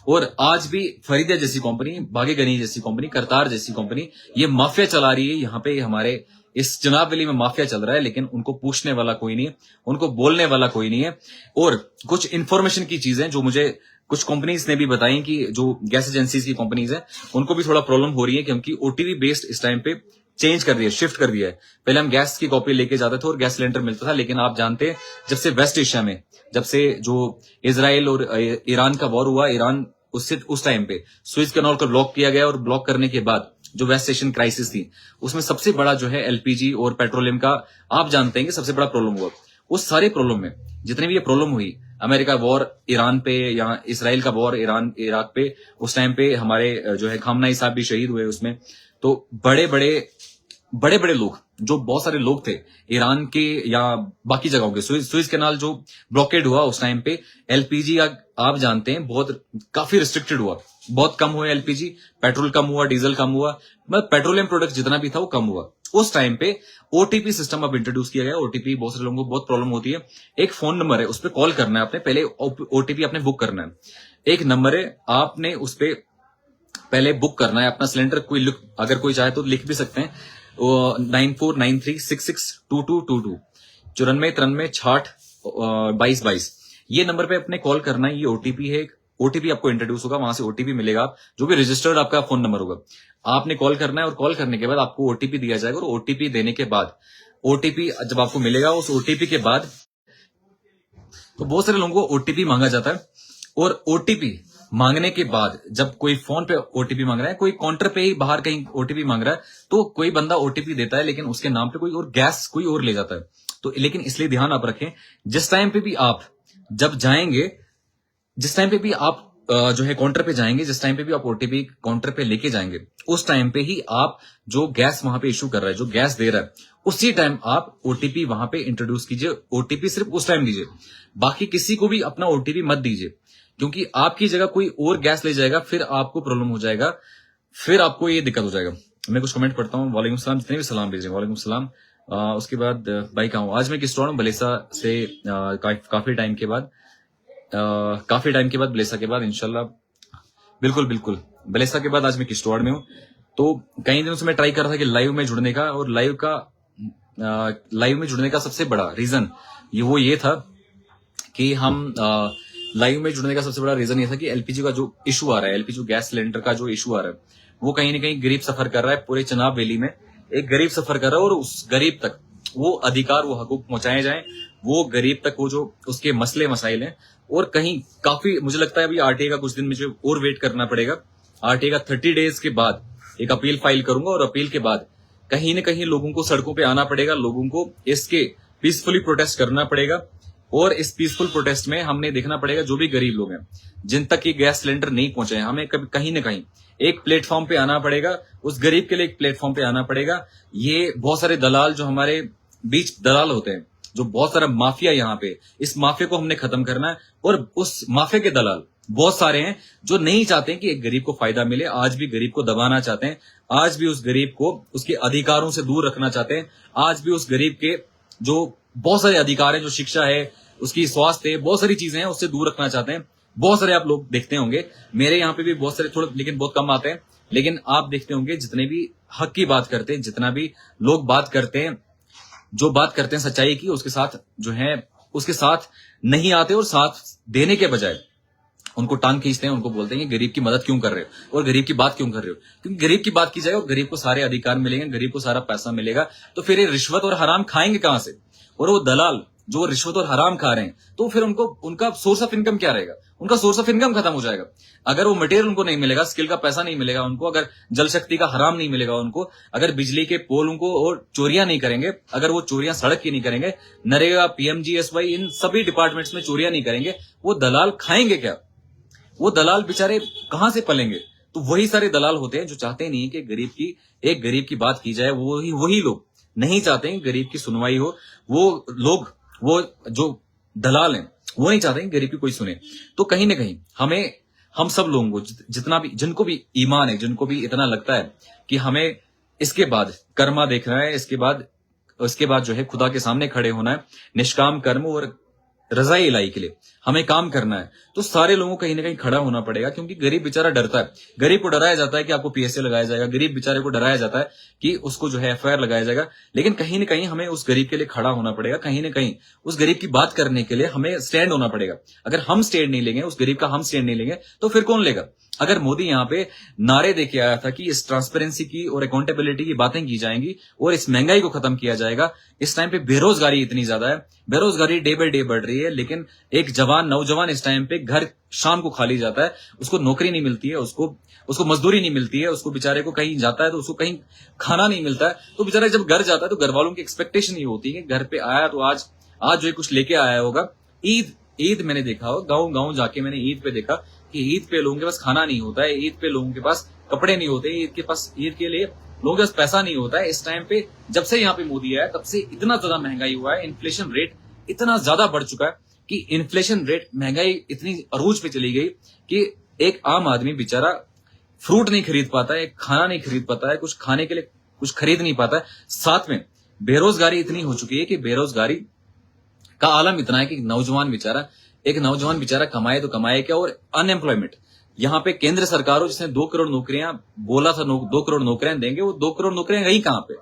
और आज भी फरीदा जैसी कंपनी, बागे गनी जैसी कंपनी, करतार जैसी कंपनी ये माफिया चला रही है। यहाँ पे हमारे इस चुनाव वैली में माफिया चल रहा है, लेकिन उनको पूछने वाला कोई नहीं है, उनको बोलने वाला कोई नहीं है। और कुछ इंफॉर्मेशन की चीजें जो मुझे कुछ कंपनीज ने भी बताई कि जो गैस एजेंसीज की कंपनीज है उनको भी थोड़ा प्रॉब्लम हो रही है, क्योंकि ओटीपी बेस्ड इस टाइम पे चेंज कर दिया, शिफ्ट कर दिया है। पहले हम गैस की कॉपी लेके जाते थे और गैस सिलेंडर मिलता था, लेकिन आप जानते हैं जब से वेस्ट एशिया में, जब से जो इजराइल और ईरान का वॉर हुआ, ईरान उससे उस टाइम पे स्विस कैनाल को ब्लॉक किया गया, और ब्लॉक करने के बाद जो वेस्ट एशियन क्राइसिस थी उसमें सबसे बड़ा जो है एलपीजी और पेट्रोलियम का, आप जानते हैं कि सबसे बड़ा प्रॉब्लम हुआ। उस सारे प्रॉब्लम में जितने भी ये प्रॉब्लम हुई, अमेरिका वॉर ईरान पे या इसराइल का वॉर ईरान इराक पे, उस टाइम पे हमारे जो है खामनाई साहब भी शहीद हुए उसमें। तो बड़े बड़े लोग, जो बहुत सारे लोग थे ईरान के या बाकी जगहों के, सुइज कैनाल जो ब्लॉकेड हुआ उस टाइम पे, एलपीजी आप जानते हैं बहुत काफी रिस्ट्रिक्टेड हुआ, बहुत कम हुआ एलपीजी, पेट्रोल कम हुआ, डीजल कम हुआ, मतलब पेट्रोलियम प्रोडक्ट जितना भी था वो कम हुआ। उस टाइम पे ओटीपी सिस्टम अब इंट्रोड्यूस किया गया। ओटीपी बहुत सारे लोगों को बहुत प्रॉब्लम होती है। एक फोन नंबर है, उस पर कॉल करना है आपने, पहले ओटीपी आपने बुक करना है। एक नंबर है, आपने उस पर पहले बुक करना है अपना सिलेंडर। अगर कोई चाहे तो लिख भी सकते हैं, 9493662222 9493662222। ये नंबर पे अपने कॉल करना है। ये ओटीपी है, ओटीपी आपको इंट्रोड्यूस होगा, वहां से ओटीपी मिलेगा, जो भी रजिस्टर्ड आपका फोन नंबर होगा। आपने कॉल करना है और कॉल करने के बाद आपको ओटीपी दिया जाएगा, और ओटीपी देने के बाद, ओटीपी जब आपको मिलेगा, उस ओटीपी के बाद, तो बहुत सारे लोगों को ओटीपी मांगा जाता है। और ओटीपी मांगने के बाद जब कोई फोन पे ओटीपी मांग रहा है, कोई काउंटर पे ही बाहर कहीं ओटीपी मांग रहा है, तो कोई बंदा ओटीपी देता है, लेकिन उसके नाम पे कोई और गैस कोई और ले जाता है। तो लेकिन इसलिए ध्यान आप रखें, जिस टाइम पे भी आप जब जाएंगे, जिस टाइम पे भी आप जो है काउंटर पे जाएंगे, जिस टाइम पे भी आप ओटीपी काउंटर पे लेके जाएंगे, उस टाइम पे ही आप जो गैस वहां पे इशू कर रहा है, जो गैस दे रहा है, उसी टाइम आप ओटीपी वहां पे इंट्रोड्यूस कीजिए। ओटीपी सिर्फ उस टाइम दीजिए, बाकी किसी को भी अपना ओटीपी मत दीजिए, क्योंकि आपकी जगह कोई और गैस ले जाएगा, फिर आपको प्रॉब्लम हो जाएगा, फिर आपको ये दिक्कत हो जाएगा। मैं कुछ कमेंट पढ़ता हूँ। वालेकुम सलाम, जितने भी सलाम भेज रहे हैं वालेकुम सलाम। उसके बाद भाई कहा हूँ, आज मैं किश्तवाड़ हूँ, बलेसा से काफी टाइम के बाद बलेसा के बाद इंशाल्लाह, बिल्कुल बलेसा के बाद आज मैं किश्तवाड़ में हूँ। तो कई दिनों से मैं ट्राई कर रहा था कि लाइव में जुड़ने का, और लाइव में जुड़ने का सबसे बड़ा रीजन ये था कि हम लाइव में जुड़ने का सबसे बड़ा रीजन ये था कि एलपीजी का जो इशू आ रहा है, एलपीजी गैस सिलेंडर का जो इशू आ रहा है, वो कहीं ना कहीं गरीब सफर कर रहा है। पूरे चुनाव वैली में एक गरीब सफर कर रहा है, और उस गरीब तक वो अधिकार, वो हकूक पहुंचाए जाएं, वो गरीब तक वो जो उसके मसले मसाइल हैं। और कहीं काफी मुझे लगता है अभी आरटीआई का कुछ दिन मुझे और वेट करना पड़ेगा। आरटीआई का 30 डेज के बाद एक अपील फाइल करूंगा, और अपील के बाद कहीं ना कहीं लोगों को सड़कों पे आना पड़ेगा, लोगों को इसके पीसफुली प्रोटेस्ट करना पड़ेगा। और इस पीसफुल प्रोटेस्ट में हमने देखना पड़ेगा जो भी गरीब लोग हैं, जिन तक ये गैस सिलेंडर नहीं पहुंचे हैं, हमें कभी कहीं ना कहीं एक प्लेटफॉर्म पे आना पड़ेगा, उस गरीब के लिए एक प्लेटफॉर्म पे आना पड़ेगा। ये बहुत सारे दलाल जो हमारे बीच दलाल होते हैं, जो बहुत सारा माफिया यहाँ पे, इस माफिया को हमने खत्म करना है। और उस माफिया के दलाल बहुत सारे हैं जो नहीं चाहते हैं कि एक गरीब को फायदा मिले, आज भी गरीब को दबाना चाहते हैं, आज भी उस गरीब को उसके अधिकारों से दूर रखना चाहते हैं, आज भी उस गरीब के जो बहुत सारे अधिकार हैं, जो शिक्षा है, उसकी स्वास्थ्य है, बहुत सारी चीजें हैं, उससे दूर रखना चाहते हैं। बहुत सारे आप लोग देखते होंगे, मेरे यहाँ पे भी बहुत सारे, थोड़े लेकिन बहुत कम आते हैं, लेकिन आप देखते होंगे जितने भी हक की बात करते हैं, जितना भी लोग बात करते हैं, जो बात करते हैं सच्चाई की, उसके साथ जो है उसके साथ नहीं आते, और साथ देने के बजाय उनको टांग खींचते हैं, उनको बोलते हैं कि गरीब की मदद क्यों कर रहे हो और गरीब की बात क्यों कर रहे हो। क्योंकि गरीब की बात की जाए और गरीब को सारे अधिकार मिलेंगे, गरीब को सारा पैसा मिलेगा, तो फिर ये रिश्वत और हराम खाएंगे कहां से। और वो दलाल जो रिश्वत और हराम खा रहे हैं, तो फिर उनको उनका सोर्स ऑफ इनकम क्या रहेगा? उनका सोर्स ऑफ इनकम खत्म हो जाएगा। अगर वो मटेरियल उनको नहीं मिलेगा, स्किल का पैसा नहीं मिलेगा उनको, अगर जल शक्ति का हराम नहीं मिलेगा उनको, अगर बिजली के पोल उनको और चोरियां नहीं करेंगे, अगर वो चोरियां सड़क की नहीं करेंगे, नरेगा, पीएमजीएसवाई, इन सभी डिपार्टमेंट्स में चोरियां नहीं करेंगे, वो दलाल खाएंगे क्या? वो दलाल बेचारे कहां से पलेंगे? तो वही सारे दलाल होते हैं जो चाहते नहीं कि एक गरीब की बात की जाए। वही लोग नहीं चाहते हैं गरीब की सुनवाई हो। वो जो दलाल हैं, वो नहीं चाहते हैं गरीब की कोई सुने। तो कहीं ना कहीं हम सब लोगों को जितना भी, जिनको भी ईमान है, जिनको भी इतना लगता है कि हमें इसके बाद कर्मा देखना है, उसके बाद जो है खुदा के सामने खड़े होना है, निष्काम कर्म और रजाई इलाही के लिए हमें काम करना है, तो सारे लोगों को कहीं ना कहीं खड़ा होना पड़ेगा। क्योंकि गरीब बेचारा डरता है। गरीब को डराया जाता है कि आपको पीएसए लगाया जाएगा, गरीब बेचारे को डराया जाता है कि उसको जो है एफआईआर लगाया जाएगा। लेकिन कहीं ना कहीं हमें उस गरीब के लिए खड़ा होना पड़ेगा, कहीं ना कहीं उस गरीब की बात करने के लिए हमें स्टैंड होना पड़ेगा। अगर हम स्टैंड नहीं लेंगे, उस गरीब का हम स्टैंड नहीं लेंगे, तो फिर कौन लेगा? अगर मोदी यहाँ पे नारे देके आया था कि इस ट्रांसपेरेंसी की और अकाउंटेबिलिटी की बातें की जाएंगी और इस महंगाई को खत्म किया जाएगा, इस टाइम पे बेरोजगारी इतनी ज्यादा है, बेरोजगारी डे बाय डे बढ़ रही है, लेकिन एक नौजवान इस टाइम पे घर शाम को खाली जाता है, उसको नौकरी नहीं मिलती है, उसको मजदूरी नहीं मिलती है, उसको बेचारे को कहीं जाता है तो उसको कहीं खाना नहीं मिलता है। तो बेचारा जब घर जाता है तो घर वालों की एक्सपेक्टेशन ये होती है कि घर पे आया तो आज जो है कुछ लेके आया होगा। ईद मैंने देखा हो, गांव जाके मैंने ईद पे देखा कि ईद पे लोगों के पास खाना नहीं होता है, ईद पे लोगों के पास कपड़े नहीं होते, ईद के लिए लोगों के पास पैसा नहीं होता है। इस टाइम पे जब से यहाँ पे मोदी आया तब से इतना ज्यादा महंगाई हुआ है, इन्फ्लेशन रेट इतना ज्यादा बढ़ चुका है कि इन्फ्लेशन रेट, महंगाई इतनी अरूज पे चली गई कि एक आम आदमी बेचारा फ्रूट नहीं खरीद पाता है, खाना नहीं खरीद पाता है, कुछ खाने के लिए कुछ खरीद नहीं पाता है। साथ में बेरोजगारी इतनी हो चुकी है कि बेरोजगारी का आलम इतना है कि एक नौजवान बेचारा कमाए तो कमाए क्या, और अनएम्प्लॉयमेंट यहाँ पे केंद्र सरकार हो जिसने 2 करोड़ नौकरियां बोला था, 2 करोड़ नौकरियां देंगे, वो 2 करोड़ नौकरियां गई कहां पे?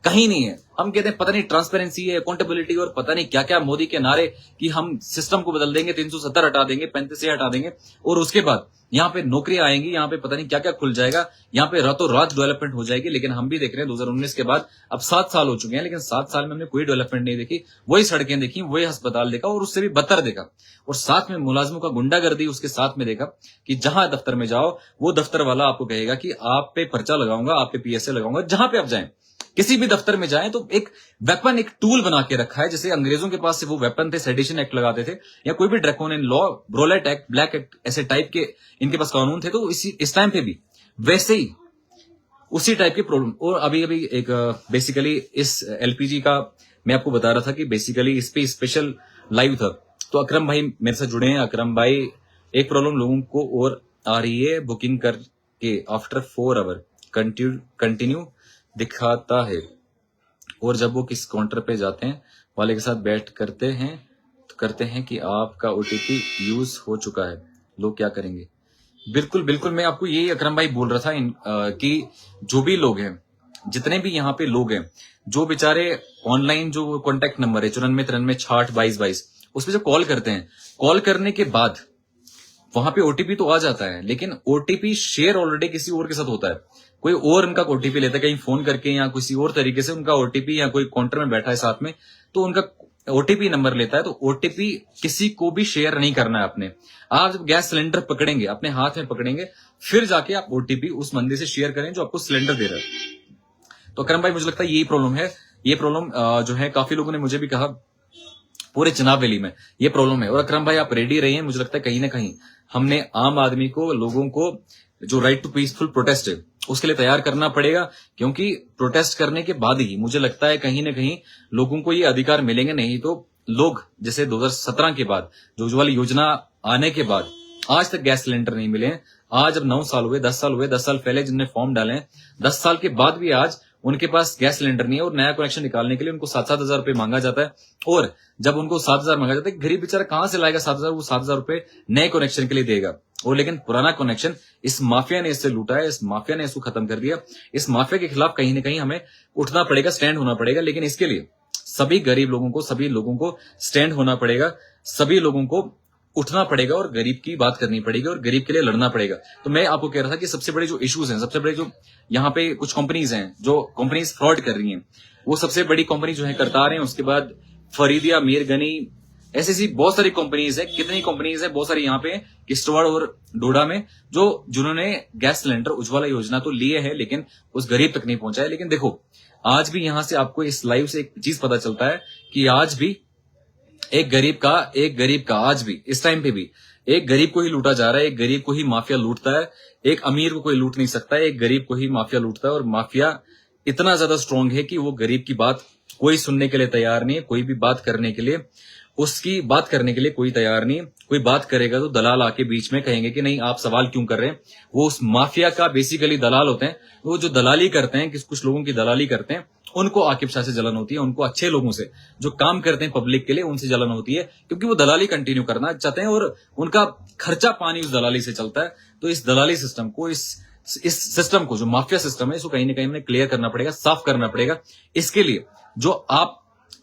कहीं नहीं है। हम कहते हैं पता नहीं ट्रांसपेरेंसी है, अकाउंटेबिलिटी और पता नहीं क्या क्या मोदी के नारे कि हम सिस्टम को बदल देंगे, 370 हटा देंगे, 35 हटा देंगे, और उसके बाद यहाँ पे नौकरियां आएंगी, यहाँ पे पता नहीं क्या क्या खुल जाएगा, यहाँ पे रातों रात डेवलपमेंट हो जाएगी। लेकिन हम भी देख रहे हैं 2019 के बाद अब 7 साल हो चुके हैं, लेकिन 7 साल में हमने कोई डेवलपमेंट नहीं देखी। वही सड़कें देखी, वही अस्पताल देखा, और उससे भी बदतर देखा। और साथ में मुलाजिमों का गुंडागर्दी उसके साथ में देखा कि जहां दफ्तर में जाओ वो दफ्तर वाला आपको कहेगा कि आप पे पर्चा लगाऊंगा, आप पे पीएसए लगाऊंगा। जहां पे आप जाएं, किसी भी दफ्तर में जाएं तो एक वेपन, एक टूल बना के रखा है। जैसे अंग्रेजों के पास से वो वेपन थे, सेडिशन एक्ट लगाते थे, या कोई भी draconian law, Rowlatt act, black act, ऐसे टाइप के इनके पास कानून थे। तो इस टाइम पे भी वैसे ही उसी टाइप के प्रॉब्लम। और अभी एक बेसिकली इस एलपीजी का मैं आपको बता रहा था कि बेसिकली इस पे स्पेशल लाइव था, तो अकरम भाई मेरे साथ जुड़े हैं। अकरम भाई, एक प्रॉब्लम लोगों को और आ रही है, बुकिंग करके आफ्टर 4 आवर कंटिन्यू दिखाता है, और जब वो किस काउंटर पे जाते हैं वाले के साथ बैठ करते हैं कि आपका ओटीपी यूज हो चुका है, लोग क्या करेंगे? बिल्कुल मैं आपको यही अकरम भाई बोल रहा था कि जो भी लोग हैं, जितने भी यहाँ पे लोग हैं, जो बेचारे ऑनलाइन जो कॉन्टेक्ट नंबर है 9493662222 उस पर जब कॉल करते हैं, कॉल करने के बाद वहां पे ओटीपी तो आ जाता है, लेकिन ओटीपी शेयर ऑलरेडी किसी और के साथ होता है। कोई और उनका ओटीपी लेता है, कहीं फोन करके या किसी और तरीके से उनका ओटीपी, या कोई काउंटर में बैठा है साथ में तो उनका ओटीपी नंबर लेता है। तो ओटीपी किसी को भी शेयर नहीं करना है अपने। आप जब गैस सिलेंडर पकड़ेंगे, अपने हाथ में पकड़ेंगे, फिर जाके आप ओटीपी उस बंदे से शेयर करें जो आपको सिलेंडर दे रहा है। तो अकरम भाई, मुझे लगता है यही प्रॉब्लम है। ये प्रॉब्लम जो है काफी लोगों ने मुझे भी कहा पूरे चुनाव वैली में ये प्रॉब्लम है। और अकरम भाई आप रेडी रहिए, मुझे लगता है कहीं ना कहीं हमने आम आदमी को, लोगों को जो राइट टू पीसफुल प्रोटेस्ट है उसके लिए तैयार करना पड़ेगा। क्योंकि प्रोटेस्ट करने के बाद ही मुझे लगता है कहीं ना कहीं लोगों को ये अधिकार मिलेंगे। नहीं तो लोग जैसे 2017 के बाद जो उज्ज्वला योजना आने के बाद आज तक गैस सिलेंडर नहीं मिले हैं। आज अब 9 साल हुए, 10 साल हुए, 10 साल पहले जिनने फॉर्म डाले हैं, 10 साल के बाद भी आज उनके पास गैस सिलेंडर नहीं है। और नया कनेक्शन निकालने के लिए उनको 7-7 हजार रुपए मांगा जाता है। और जब उनको 7 हजार मांगा जाता है, गरीब बेचारा कहां से लाएगा 7 हजार? वो 7 हजार रुपए नए कनेक्शन के लिए देगा। और लेकिन पुराना कनेक्शन इस माफिया ने इससे लूटा है, इस माफिया ने इसको खत्म कर दिया। इस माफिया के खिलाफ कहीं ना कहीं हमें उठना पड़ेगा, स्टैंड होना पड़ेगा। लेकिन इसके लिए सभी गरीब लोगों को, सभी लोगों को स्टैंड होना पड़ेगा, सभी लोगों को उठना पड़ेगा और गरीब की बात करनी पड़ेगी और गरीब के लिए लड़ना पड़ेगा। तो मैं आपको कह रहा था कि सबसे बड़े जो इश्यूज हैं, सबसे बड़े जो यहाँ पे कुछ कंपनीज हैं, जो कंपनीज फ्रॉड कर रही हैं, वो सबसे बड़ी कंपनी जो है करतार है, उसके बाद फरीदिया, मीरगनी, ऐसी बहुत सारी कंपनीज है। कितनी कंपनीज है, बहुत सारी यहाँ पे किश्तवाड़ और डोडा में, जो जिन्होंने गैस सिलेंडर उज्ज्वला योजना तो लिए है लेकिन उस गरीब तक नहीं पहुंचा है। लेकिन देखो आज भी यहां से आपको इस लाइव से एक चीज पता चलता है कि आज भी एक गरीब का आज भी इस टाइम पे भी एक गरीब को ही लूटा जा रहा है, एक गरीब को ही माफिया लूटता है। एक अमीर को कोई लूट नहीं सकता है, एक गरीब को ही माफिया लूटता है। और माफिया इतना ज्यादा स्ट्रांग है कि वो गरीब की बात कोई सुनने के लिए तैयार नहीं है, कोई भी बात करने के लिए, उसकी बात करने के लिए कोई तैयार नहीं है। कोई बात करेगा तो दलाल आके बीच में कहेंगे कि नहीं आप सवाल क्यों कर रहे हैं। वो उस माफिया का बेसिकली दलाल होते हैं। वो जो दलाली करते हैं, कुछ लोगों की दलाली करते हैं, उनको आकिब शाह से जलन होती है। उनको अच्छे लोगों से जो काम करते हैं पब्लिक के लिए उनसे जलन होती है, क्योंकि वो दलाली कंटिन्यू करना चाहते हैं और उनका खर्चा पानी उस दलाली से चलता है। तो इस दलाली सिस्टम को, इस सिस्टम को, जो माफिया सिस्टम है, इसको कहीं ना कहीं हमें क्लियर करना पड़ेगा, साफ करना पड़ेगा। इसके लिए जो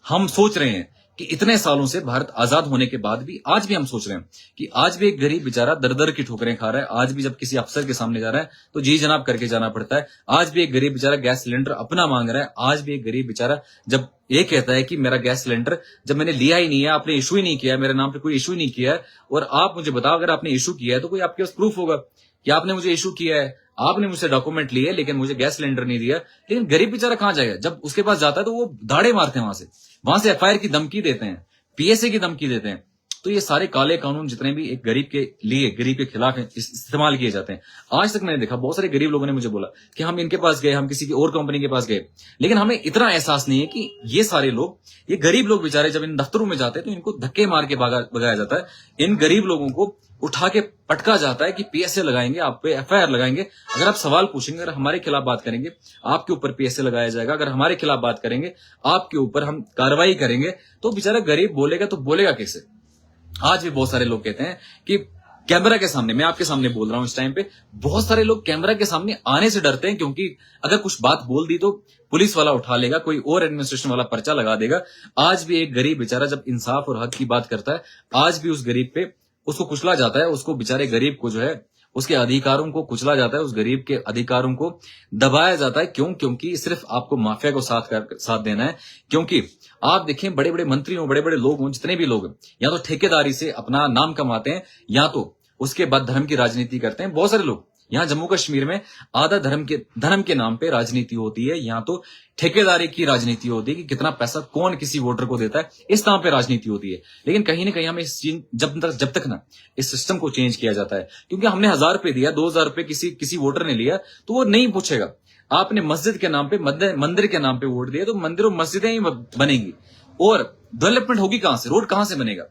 हम सोच रहे हैं कि इतने सालों से भारत आजाद होने के बाद भी आज भी हम सोच रहे हैं कि आज भी एक गरीब बेचारा दर दर की ठोकरें खा रहा है। आज भी जब किसी अफसर के सामने जा रहा है तो जी जनाब करके जाना पड़ता है। आज भी एक गरीब बेचारा गैस सिलेंडर अपना मांग रहा है। आज भी एक गरीब बेचारा जब ये कहता है कि मेरा गैस सिलेंडर जब मैंने लिया ही नहीं है, आपने इशू ही नहीं किया, मेरे नाम पे कोई इशू ही नहीं किया है, और आप मुझे बताओ अगर आपने इशू किया है तो कोई आपके पास प्रूफ होगा कि आपने मुझे इशू किया है, आपने मुझसे डॉक्यूमेंट लिए लेकिन मुझे गैस सिलेंडर नहीं दिया। लेकिन गरीब बेचारा कहां जाएगा? जब उसके पास जाता है तो वो दाड़े मारते हैं, वहां से एफआईआर की धमकी देते हैं, पीएसए की धमकी देते हैं। तो ये सारे काले कानून जितने भी एक गरीब के लिए, गरीब के खिलाफ हैं, इस्तेमाल किए जाते हैं। आज तक मैंने देखा बहुत सारे गरीब लोगों ने मुझे बोला कि हम इनके पास गए, हम किसी की और कंपनी के पास गए, लेकिन हमें इतना एहसास नहीं है कि ये सारे लोग, ये गरीब लोग बेचारे जब इन दफ्तरों में जाते हैं तो इनको धक्के मार के भगाया जाता है। इन गरीब लोगों को उठा के पटका जाता है कि पीएसए लगाएंगे, आप पे एफआईआर लगाएंगे, अगर आप सवाल पूछेंगे, अगर हमारे खिलाफ बात करेंगे आपके ऊपर पीएसए लगाया जाएगा, अगर हमारे खिलाफ बात करेंगे आपके ऊपर हम कार्रवाई करेंगे। तो बेचारा गरीब बोलेगा तो बोलेगा कैसे? आज भी बहुत सारे लोग कहते हैं कि कैमरा के सामने, मैं आपके सामने बोल रहा हूं इस टाइम पे, बहुत सारे लोग कैमरा के सामने आने से डरते हैं क्योंकि अगर कुछ बात बोल दी तो पुलिस वाला उठा लेगा, कोई और एडमिनिस्ट्रेशन वाला पर्चा लगा देगा। आज भी एक गरीब बेचारा जब इंसाफ और हक की बात करता है, आज भी उस गरीब पे उसको कुचला जाता है, उसको बेचारे गरीब को जो है उसके अधिकारों को कुचला जाता है, उस गरीब के अधिकारों को दबाया जाता है। क्यों? क्योंकि सिर्फ आपको माफिया को साथ देना है। क्योंकि आप देखें बड़े बड़े मंत्री हो, बड़े बड़े लोग हों, जितने भी लोग या तो ठेकेदारी से अपना नाम कमाते हैं या तो उसके बाद धर्म की राजनीति करते हैं। बहुत सारे लोग यहाँ जम्मू कश्मीर में आधा धर्म के नाम पे राजनीति होती है, यहाँ तो ठेकेदारी की राजनीति होती है कि कितना पैसा कौन किसी वोटर को देता है, इस नाम पे राजनीति होती है। लेकिन कहीं ना कहीं हमें जब तक ना इस सिस्टम को चेंज किया जाता है, क्योंकि हमने 1000 रुपए दिया, 2000 रुपए किसी वोटर ने लिया तो वो नहीं पूछेगा। आपने मस्जिद के नाम पे, मंदिर के नाम पे वोट दिया तो मंदिर और मस्जिदें ही बनेंगी, और डेवलपमेंट होगी कहां से? रोड कहां से बनेगा?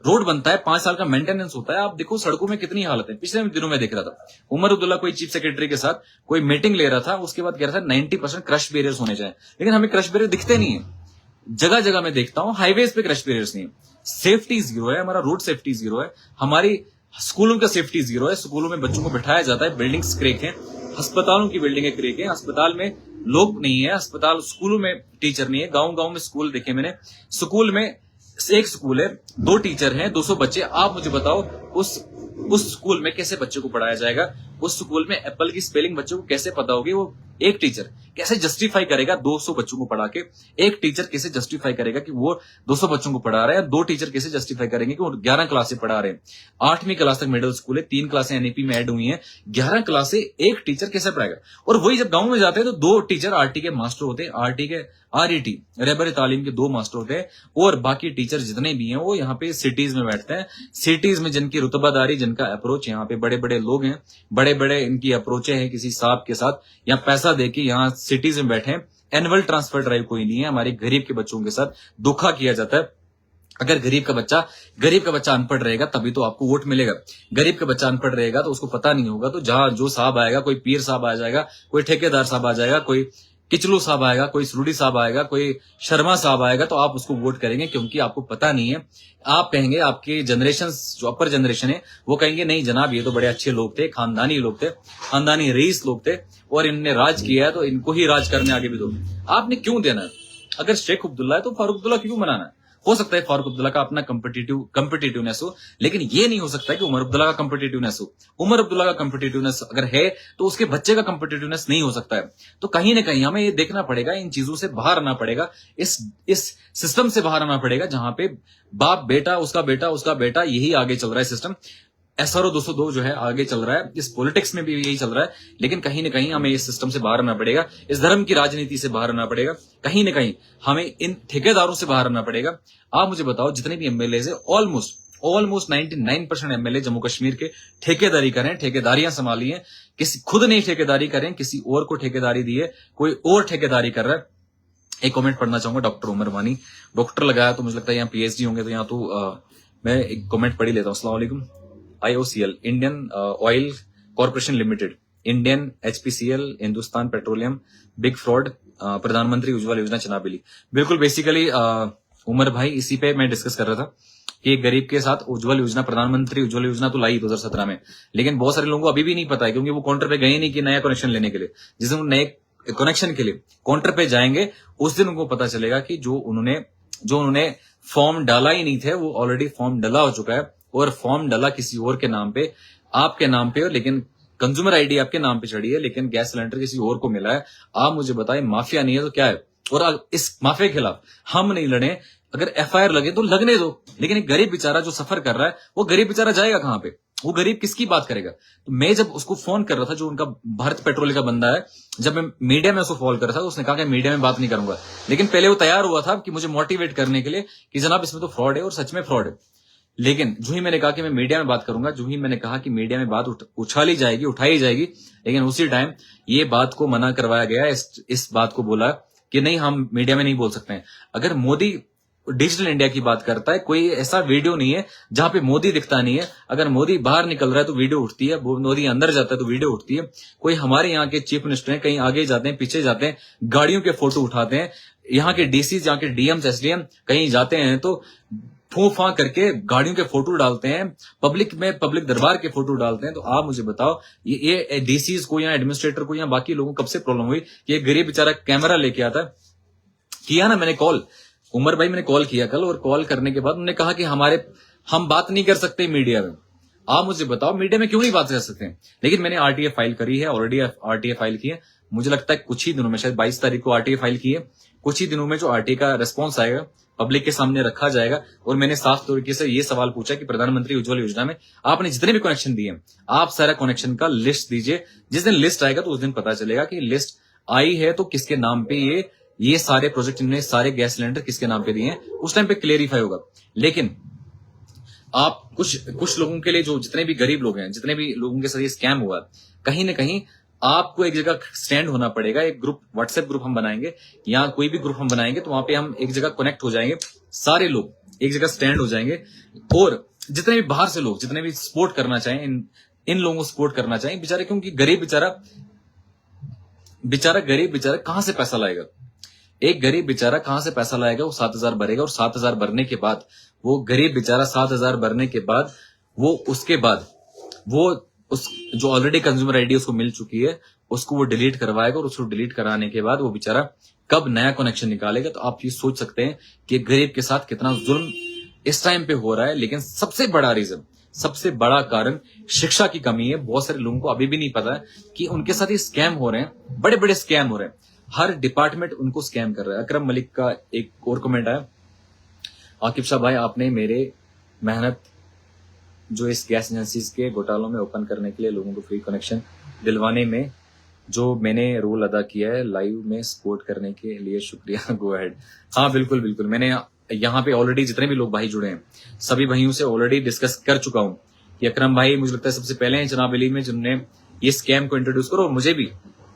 रोड बनता है 5 साल का मेंटेनेंस होता है। आप देखो सड़कों में कितनी हालत है। पिछले दिनों में देख रहा था उमर अब्दुल्ला कोई चीफ सेक्रेटरी के साथ कोई मीटिंग ले रहा था, उसके बाद कह रहा था 90% क्रश बैरियर्स होने चाहिए, लेकिन हमें क्रश बैरियर दिखते नहीं है। जगह जगह में देखता हूं हाईवेज पे क्रश बैरियर्स नहीं है। सेफ्टी जीरो है, हमारा रोड सेफ्टी जीरो है, हमारी स्कूलों का सेफ्टी जीरो है। स्कूलों में बच्चों को बिठाया जाता है, बिल्डिंग्स क्रेक है, अस्पतालों की बिल्डिंगें क्रेक है, अस्पताल में लोग नहीं है, स्कूलों में टीचर नहीं है। गांव में स्कूल देखे मैंने, स्कूल में एक स्कूल है, 2 टीचर हैं, 200 बच्चे। आप मुझे बताओ उस स्कूल में कैसे बच्चे को पढ़ाया जाएगा? उस स्कूल में एप्पल की स्पेलिंग बच्चों को कैसे पता होगी? वो एक टीचर कैसे जस्टिफाई करेगा 200 बच्चों को पढ़ा के? एक टीचर कैसे जस्टिफाई करेगा कि वो 200 बच्चों को पढ़ा रहा है? 2 टीचर कैसे जस्टिफाई करेंगे कि वो 11 क्लास से पढ़ा रहे हैं? 8वीं क्लास तक मिडिल स्कूल है, 3 क्लासें एनईपी में ऐड हुई हैं, 11 क्लास से एक टीचर कैसे पढ़ाएगा? और वही जब गांव में जाते हैं तो 2 टीचर आरटी के मास्टर होते हैं, आरईटी रहबर तालीम के 2 मास्टर होते हैं, और बाकी टीचर जितने भी हैं वो यहाँ पे सिटीज में बैठते हैं। सिटीज में जिनकी रुतबादारी, जिनका अप्रोच, यहाँ पे बड़े बड़े लोग हैं, बड़े बड़े इनकी अप्रोचें हैं किसी साहब के साथ, या पैसा देके यहाँ सिटीज में बैठे। एनुअल ट्रांसफर ड्राइव कोई नहीं है। हमारे गरीब के बच्चों के साथ धोखा किया जाता है। अगर गरीब का बच्चा अनपढ़ रहेगा तभी तो आपको वोट मिलेगा। गरीब का बच्चा अनपढ़ रहेगा तो उसको पता नहीं होगा, तो जहां जो साहब आएगा, कोई पीर साहब आ जाएगा, कोई ठेकेदार साहब आ जाएगा, कोई किचलू साहब आएगा, कोई सुरुडी साहब आएगा, कोई शर्मा साहब आएगा, तो आप उसको वोट करेंगे क्योंकि आपको पता नहीं है। आप कहेंगे, आपके जनरेशन जो अपर जनरेशन है वो कहेंगे नहीं जनाब ये तो बड़े अच्छे लोग थे, खानदानी लोग थे, खानदानी रईस लोग थे और इनने राज किया है तो इनको ही राज करने आगे भी दो। आपने क्यों देना है? अगर शेख अब्दुल्ला है तो फारूक अब्दुल्ला क्यों बनाना है? हो सकता है फारूक अब्दुल्ला का अपना कम्पिटिटिवनेस हो, लेकिन ये नहीं हो सकता कि उमर अब्दुल्ला का कम्पिटिटिवनेस हो। उमर अब्दुल्ला का कम्पिटिटिवनेस अगर है तो उसके बच्चे का कम्पिटिटिवनेस नहीं हो सकता है। तो कहीं ना कहीं हमें ये देखना पड़ेगा, इन चीजों से बाहर आना पड़ेगा, इस सिस्टम से बाहर आना पड़ेगा जहां पे बाप बेटा उसका बेटा यही आगे चल रहा है सिस्टम। SRO 202 जो है आगे चल रहा है, इस पॉलिटिक्स में भी यही चल रहा है। लेकिन कहीं ना कहीं हमें इस सिस्टम से बाहर आना पड़ेगा, इस धर्म की राजनीति से बाहर आना पड़ेगा, कहीं ना कहीं हमें इन ठेकेदारों से बाहर आना पड़ेगा। आप मुझे बताओ, जितने भी एमएलए है ऑलमोस्ट 99% एमएलए जम्मू कश्मीर के ठेकेदारी करें, ठेकेदारियां संभाली है, किसी खुद नहीं ठेकेदारी करें, किसी और को ठेकेदारी दी है, कोई और ठेकेदारी कर रहा है। एक कमेंट पढ़ना चाहूंगा, डॉक्टर उमर वानी, डॉक्टर लगाया तो मुझे लगता है यहाँ PhD होंगे, तो यहाँ तो मैं एक कमेंट पढ़ ही लेता हूँ। अस्सलाम वालेकुम। IOCL, Indian oil corporation limited, Indian HPCL, Hindustan petroleum, big fraud, प्रधानमंत्री उज्ज्वला योजना चुनाव बिली। बिल्कुल बेसिकली उमर भाई इसी पे मैं डिस्कस कर रहा था कि एक गरीब के साथ उज्ज्वल योजना, प्रधानमंत्री उज्ज्वल योजना तो लाई 2017 में, लेकिन बहुत सारे लोगों को अभी भी नहीं पता है, क्योंकि वो काउंटर पे गए नहीं कि नया कनेक्शन लेने के लिए। जिस दिन नए कनेक्शन के लिए काउंटर पे जाएंगे उस दिन उनको पता चलेगा कि जो उन्होंने फॉर्म डाला ही नहीं थे, वो ऑलरेडी फॉर्म डला हो चुका है, और फॉर्म डला किसी और के नाम पे, आपके नाम पे, लेकिन कंज्यूमर आईडी आपके नाम पे चढ़ी है, लेकिन गैस सिलेंडर किसी और को मिला है। आप मुझे बताएं, माफिया नहीं है तो क्या है? और इस माफिया के खिलाफ हम नहीं लड़े, अगर FIR लगे तो लगने दो, लेकिन एक गरीब बेचारा जो सफर कर रहा है, वो गरीब बेचारा जाएगा कहां पे? वो गरीब किसकी बात करेगा? तो मैं जब उसको फोन कर रहा था, जो उनका भारत पेट्रोलियम का बंदा है, जब मैं मीडिया में उसको कॉल कर रहा था, तो उसने कहा कि मीडिया में बात नहीं करूंगा, लेकिन पहले वो तैयार हुआ था कि मुझे मोटिवेट करने के लिए कि जनाब इसमें तो फ्रॉड है, और सच में फ्रॉड है। लेकिन जो ही मैंने कहा कि मैं मीडिया में बात करूंगा, जो ही मैंने कहा कि मीडिया में बात उछाली जाएगी, उठाई जाएगी, लेकिन उसी टाइम ये बात को मना करवाया गया, इस बात को बोला कि नहीं, हम मीडिया में नहीं बोल सकते हैं। अगर मोदी डिजिटल इंडिया की बात करता है, कोई ऐसा वीडियो नहीं है जहां पे मोदी दिखता नहीं है। अगर मोदी बाहर निकल रहा है तो वीडियो उठती है, मोदी अंदर जाता है तो वीडियो उठती है। कोई हमारे यहाँ के चीफ मिनिस्टर हैं, कहीं आगे जाते हैं, पीछे जाते हैं, गाड़ियों के फोटो उठाते हैं, यहाँ के DC, यहाँ के DMs, SDM कहीं जाते हैं तो फूं फां करके गाड़ियों के फोटो डालते हैं, पब्लिक दरबार के फोटो डालते हैं। तो आप मुझे बताओ, ये DCs को या एडमिनिस्ट्रेटर को या बाकी लोगों को कब से प्रॉब्लम हुई कि ये गरीब बेचारा कैमरा लेके आता है? किया ना मैंने कॉल, उमर भाई मैंने कॉल किया कल, और कॉल करने के बाद उन्होंने कहा कि हम बात नहीं कर सकते मीडिया में। आप मुझे बताओ, मीडिया में क्यों नहीं बात कर सकते? लेकिन मैंने RTA फाइल करी है, ऑलरेडी RTA फाइल की है। मुझे लगता है कुछ ही दिनों में, शायद 22 तारीख को RTA फाइल की है, कुछ ही दिनों में जो RTA का रिस्पॉन्स आएगा पब्लिक के सामने रखा जाएगा। और मैंने साफ तरीके से ये सवाल पूछा कि प्रधानमंत्री उज्ज्वला योजना में आपने जितने भी कनेक्शन दिए, आप सारा कनेक्शन का लिस्ट दीजिए। जिस दिन लिस्ट आएगा तो उस दिन पता चलेगा कि लिस्ट आई है तो किसके नाम पे ये सारे प्रोजेक्ट, इन्होंने सारे गैस सिलेंडर किसके नाम पे दिए हैं, उस टाइम पे क्लियरिफाई होगा। लेकिन आप कुछ लोगों के लिए, जो जितने भी गरीब लोग हैं, जितने भी लोगों के साथ ये स्कैम हुआ, कहीं ना कहीं आपको एक जगह स्टैंड होना पड़ेगा। एक ग्रुप, व्हाट्सएप ग्रुप हम बनाएंगे, या कोई भी ग्रुप हम बनाएंगे, तो वहां पे हम एक जगह कनेक्ट हो जाएंगे, सारे लोग एक जगह स्टैंड हो जाएंगे, और जितने भी बाहर से लोग, जितने भी सपोर्ट करना चाहें, इन लोगों को सपोर्ट करना चाहें बेचारे, क्योंकि गरीब बेचारा कहां से पैसा लाएगा? एक गरीब बेचारा कहां से पैसा लाएगा? वो 7,000 भरेगा, और 7,000 भरने के बाद वो गरीब बेचारा 7,000 भरने के बाद उसके बाद उस जो ऑलरेडी कंज्यूमर आईडी उसको मिल चुकी है, उसको वो डिलीट करवाएगा, और उसको डिलीट कराने के बाद वो बेचारा कब नया कनेक्शन निकालेगा? तो आप ये सोच सकते हैं कि गरीब के साथ कितना जुल्म इस टाइम पे हो रहा है। लेकिन सबसे बड़ा रीजन, सबसे बड़ा कारण शिक्षा की कमी है। बहुत सारे लोगों को अभी भी नहीं पता है कि उनके साथ ये स्कैम हो रहे हैं, बड़े बड़े स्कैम हो रहे हैं, हर डिपार्टमेंट उनको स्कैम कर रहा है। अकरम मलिक का एक और कमेंट आया, आकिब शाह भाई आपने मेरे मेहनत जो इस गैस एजेंसीज के घोटालों में ओपन करने के लिए लोगों को फ्री कनेक्शन दिलवाने में जो मैंने रोल अदा किया है, लाइव में सपोर्ट करने के लिए शुक्रिया, गो अहेड। हाँ बिल्कुल बिल्कुल, मैंने यहाँ पे ऑलरेडी जितने भी लोग भाई जुड़े हैं, सभी भाइयों से ऑलरेडी डिस्कस कर चुका हूँ कि अकरम भाई मुझे लगता है सबसे पहले हैं जनाब अली में जिन्होंने ये स्कैम को इंट्रोड्यूस करो। और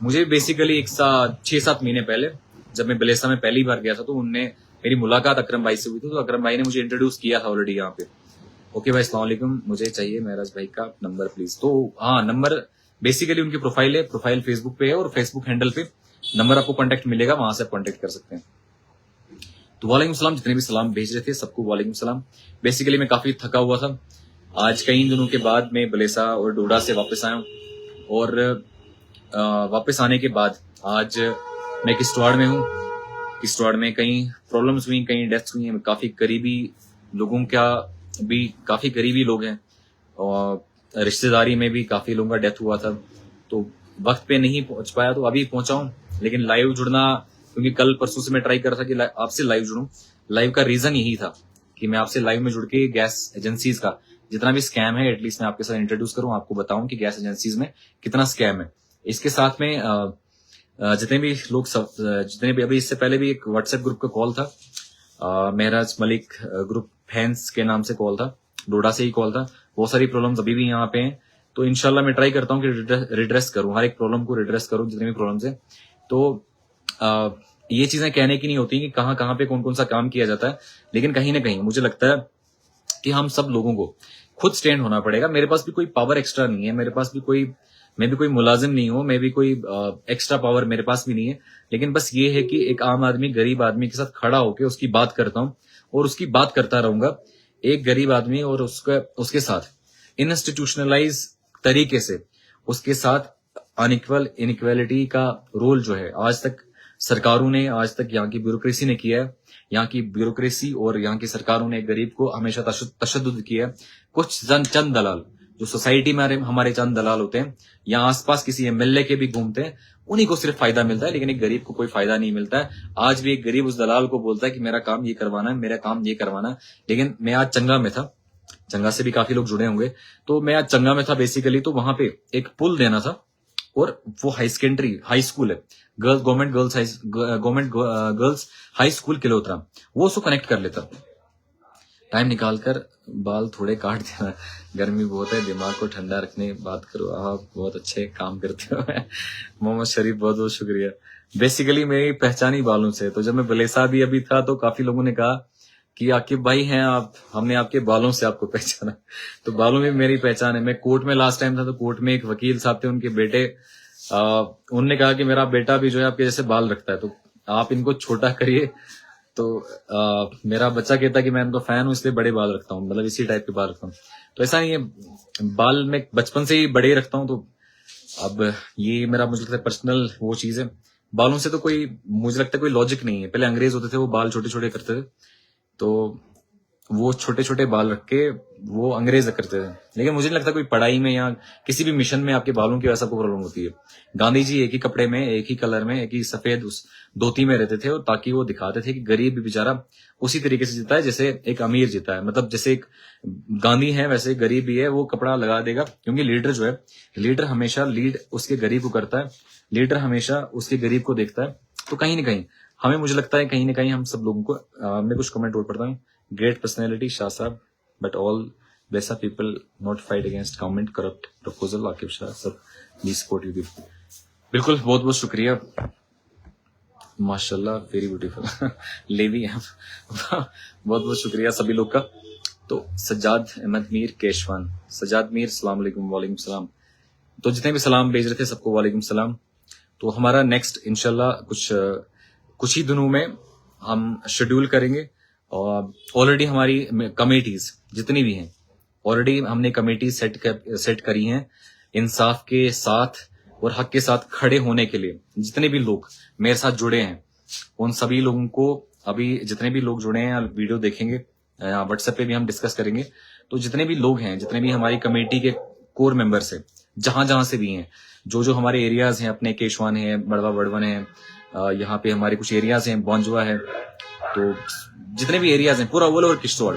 मुझे बेसिकली 6-7 महीने पहले जब मैं बलेसा में पहली बार गया था, तो उनने मेरी मुलाकात अकरम भाई से हुई थी, तो अकरम भाई ने मुझे इंट्रोड्यूस किया था ऑलरेडी यहाँ पे। ओके भाई, अस्सलाम वालेकुम, मुझे चाहिए महराज भाई का नंबर प्लीज। तो हाँ, नंबर बेसिकली उनकी प्रोफाइल है, प्रोफाइल फेसबुक पे है, और फेसबुक हैंडल पे नंबर आपको कांटेक्ट मिलेगा, वहां से आप कांटेक्ट कर सकते हैं। तो वालेकुम सलाम, जितने भी सलाम भेज रहे थे सबको वालेकुम सलाम। बेसिकली मैं काफी थका हुआ था, आज कई दिनों के बाद मैं बलेसा और डोडा से वापस आया हूँ, और वापस आने के बाद आज मैं किश्तवाड़ में हूँ। किश्तवाड़ में कई प्रॉब्लम्स हुई, कई डेथ्स हुई हैं, काफी करीबी लोगों का भी, काफी करीबी लोग हैं और रिश्तेदारी में भी काफी लोगों का डेथ हुआ था। तो वक्त पे नहीं पहुंच पाया, तो अभी पहुंचा हूं, लेकिन लाइव जुड़ना, क्योंकि कल परसों से मैं ट्राई कर रहा था कि आपसे लाइव जुड़ूं। लाइव का रीजन यही था कि मैं आपसे लाइव में जुड़ के गैस एजेंसीज का जितना भी स्कैम है एटलीस्ट मैं आपके साथ इंट्रोड्यूस करूं, आपको बताऊं कि गैस एजेंसीज में कितना स्कैम है। इसके साथ में जितने भी लोग जितने भी, अभी इससे पहले भी एक व्हाट्सएप ग्रुप का कॉल था, महराज मलिक ग्रुप फैंस के नाम से कॉल था, डोडा से ही कॉल था। बहुत सारी प्रॉब्लम्स अभी भी यहाँ पे हैं, तो इनशाला मैं ट्राई करता हूँ कि रिड्रेस करूँ, हर एक प्रॉब्लम को रिड्रेस करूँ, जितनी भी प्रॉब्लम्स है। तो ये चीजें कहने की नहीं होती कि कहाँ कहाँ पे कौन कौन सा काम किया जाता है, लेकिन कहीं ना कहीं मुझे लगता है कि हम सब लोगों को खुद स्टैंड होना पड़ेगा। मेरे पास भी कोई पावर एक्स्ट्रा नहीं है, मेरे पास भी कोई, मैं भी कोई मुलाजिम नहीं हूं, मैं भी कोई एक्स्ट्रा पावर मेरे पास भी नहीं है, लेकिन बस ये है कि एक आम आदमी, गरीब आदमी के साथ खड़ा होकर उसकी बात करता हूं और उसकी बात करता रहूंगा। एक गरीब आदमी और उसके साथ इंस्टीट्यूशनलाइज तरीके से उसके साथ अनइक्वल इनइक्वालिटी का रोल जो है आज तक सरकारों ने, आज तक यहाँ की ब्यूरोक्रेसी ने किया है। यहाँ की ब्यूरोक्रेसी और यहाँ की सरकारों ने गरीब को हमेशा तशद्दुद किया है। कुछ चंद दलाल जो सोसाइटी में हमारे चंद दलाल होते हैं, या आसपास किसी एमएलए के भी घूमते हैं, उन्हीं को सिर्फ फायदा मिलता है, लेकिन एक गरीब को कोई फायदा नहीं मिलता है। आज भी एक गरीब उस दलाल को बोलता है कि मेरा काम ये करवाना है, मेरा काम ये करवाना है। लेकिन मैं आज चंगा में था, चंगा से भी काफी लोग जुड़े होंगे, तो मैं आज चंगा में था बेसिकली, तो वहां पे एक पुल देना था और वो हाई स्कूल है, गवर्नमेंट गर्ल्स हाई स्कूल किलोत्रा, वो उसको कनेक्ट कर लेता। टाइम निकालकर बाल थोड़े काट देना, गर्मी बहुत है, दिमाग को ठंडा रखने बात करो। आप बहुत अच्छे काम करते हो। मोहम्मद शरीफ, बहुत बहुत शुक्रिया। बेसिकली मेरी पहचान ही बालों से, तो जब मैं बलेसा भी अभी था तो काफी लोगों ने कहा कि आकिब भाई हैं आप, हमने आपके बालों से आपको पहचाना। तो बालों में मेरी पहचान है। मैं कोर्ट में लास्ट टाइम था, तो कोर्ट में एक वकील साहब थे, उनके बेटे, उन्होंने कहा कि मेरा बेटा भी जो है आपके जैसे बाल रखता है, तो आप इनको छोटा करिए। तो मेरा बच्चा कहता कि मैं इनका फैन हूं इसलिए बड़े बाल रखता हूँ, मतलब इसी टाइप के बाल रखता हूँ। तो ऐसा नहीं है, बाल मैं बचपन से ही बड़े रखता हूँ। तो अब ये मेरा, मुझे लगता है, पर्सनल वो चीज है। बालों से तो कोई, मुझे लगता है कोई लॉजिक नहीं है। पहले अंग्रेज होते थे, वो बाल छोटे छोटे करते थे, तो वो छोटे छोटे बाल रख के वो अंग्रेज करते थे। लेकिन मुझे नहीं लगता कोई पढ़ाई में या किसी भी मिशन में आपके बालों की वैसा कोई प्रॉब्लम होती है। गांधी जी एक ही कपड़े में, एक ही कलर में, एक ही सफेद उस धोती में रहते थे, और ताकि वो दिखाते थे कि गरीब भी बेचारा उसी तरीके से जीता है जैसे एक अमीर जीता है। मतलब जैसे एक गांधी है वैसे गरीब भी है, वो कपड़ा लगा देगा, क्योंकि लीडर जो है, लीडर हमेशा लीड उसके गरीब को करता है, लीडर हमेशा उसके गरीब को देखता है। तो कहीं ना कहीं हमें, मुझे लगता है कहीं ना कहीं हम सब लोगों को, मैं कुछ कमेंट और पढ़ता हूँ। ग्रेट पर्सनैलिटी शाह साहब, बट ऑल वैसा people not fight against government corrupt proposal. Aqib Shah सब वी सपोर्ट यू। बिल्कुल, बहुत बहुत शुक्रिया, माशाल्लाह, वेरी ब्यूटीफुल। लेवी है। बहुत बहुत शुक्रिया सभी लोग का। तो सज्जाद अहमद मीर केशवान, सज्जाद मीर, सलाम अलैकुम। वालेकुम सलाम। तो जितने भी सलाम भेज रहे थे सबको वालेकुम सलाम। तो हमारा नेक्स्ट इंशाल्लाह कुछ ही दिनों में हम शेड्यूल करेंगे, और ऑलरेडी हमारी कमेटीज जितनी भी हैं, ऑलरेडी हमने कमेटी सेट करी हैं इंसाफ के साथ और हक के साथ खड़े होने के लिए। जितने भी लोग मेरे साथ जुड़े हैं, उन सभी लोगों को, अभी जितने भी लोग जुड़े हैं, वीडियो देखेंगे, व्हाट्सएप पे भी हम डिस्कस करेंगे। तो जितने भी लोग हैं, जितने भी हमारी कमेटी के कोर मेंबर्स हैं, जहां जहां से भी हैं, जो जो हमारे एरियाज हैं, अपने केशवान है, बड़वा बड़वन है, यहाँ पे हमारे कुछ एरियाज हैं, बौंजवा है, तो जितने भी एरियाज हैं पूरा ओवल और किश्तवाड़,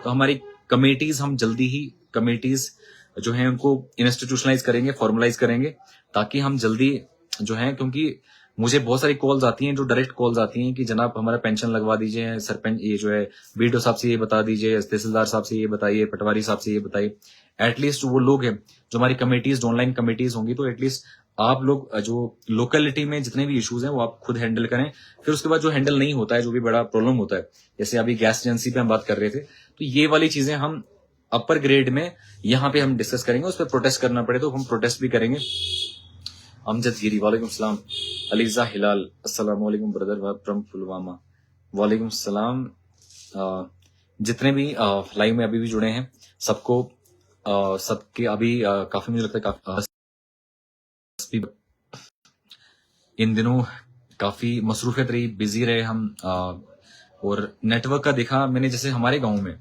तो हमारी कमेटीज, हम जल्दी ही कमेटीज जो हैं उनको इंस्टीट्यूशनलाइज करेंगे, फॉर्मलाइज करेंगे, ताकि हम जल्दी जो है, क्योंकि मुझे बहुत सारी कॉल्स आती हैं, जो डायरेक्ट कॉल्स आती हैं कि जनाब हमारा पेंशन लगवा दीजिए, सरपंच ये जो है बीडीओ साहब से ये बता दीजिए, तहसीलदार साहब से ये बताइए, पटवारी साहब से ये बताइए। एटलीस्ट वो लोग हैं जो हमारी कमेटीज, ऑनलाइन कमेटीज होंगी, तो एटलीस्ट आप लोग जो लोकेलिटी में जितने भी इश्यूज हैं वो आप खुद हैंडल करें। फिर उसके बाद जो हैंडल नहीं होता है, जो भी बड़ा प्रॉब्लम होता है, जैसे अभी गैस एजेंसी पे हम बात कर रहे थे, तो ये वाली चीजें हम अपर ग्रेड में यहाँ पे हम डिस्कस करेंगे। उस पर प्रोटेस्ट करना पड़े तो हम प्रोटेस्ट भी करेंगे। अमजद गिरी, वालेकुम सलाम। अलीजा हिलाल, अस्सलाम वालेकुम ब्रदर फ्रॉम पुलवामा, वालेकुम सलाम। जितने भी लाइव में अभी भी जुड़े हैं, सबको सबके अभी काफी, मुझे लगता है काफी इन दिनों काफी मसरूफियत रही, बिजी रहे हम। और नेटवर्क का देखा मैंने, जैसे हमारे गांव में,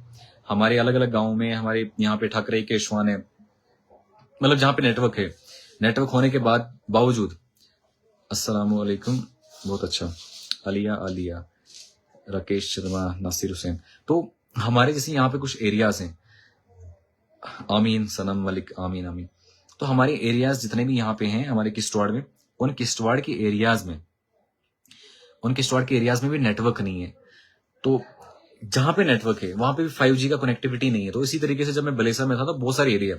हमारे अलग अलग गांव में, हमारे यहाँ पे ठकरई केशवान है, मतलब जहां पे नेटवर्क है, नेटवर्क होने के बावजूद, अस्सलाम वालेकुम, बहुत अच्छा, आलिया आलिया, राकेश शर्मा, नासिर हुसैन। तो हमारे जैसे यहाँ पे कुछ एरियाज हैं, आमीन सनम मलिक, आमीन आमीन। तो हमारे एरियाज जितने भी यहाँ पे हैं हमारे किश्तवाड़ में, उन किश्तवाड़ के एरियाज में, उन किश्तवाड़ के एरियाज में भी नेटवर्क नहीं है। तो जहां पे नेटवर्क है वहां पे भी 5G का कनेक्टिविटी नहीं है। तो इसी तरीके से जब मैं बलेसर में था तो बहुत सारे एरिया,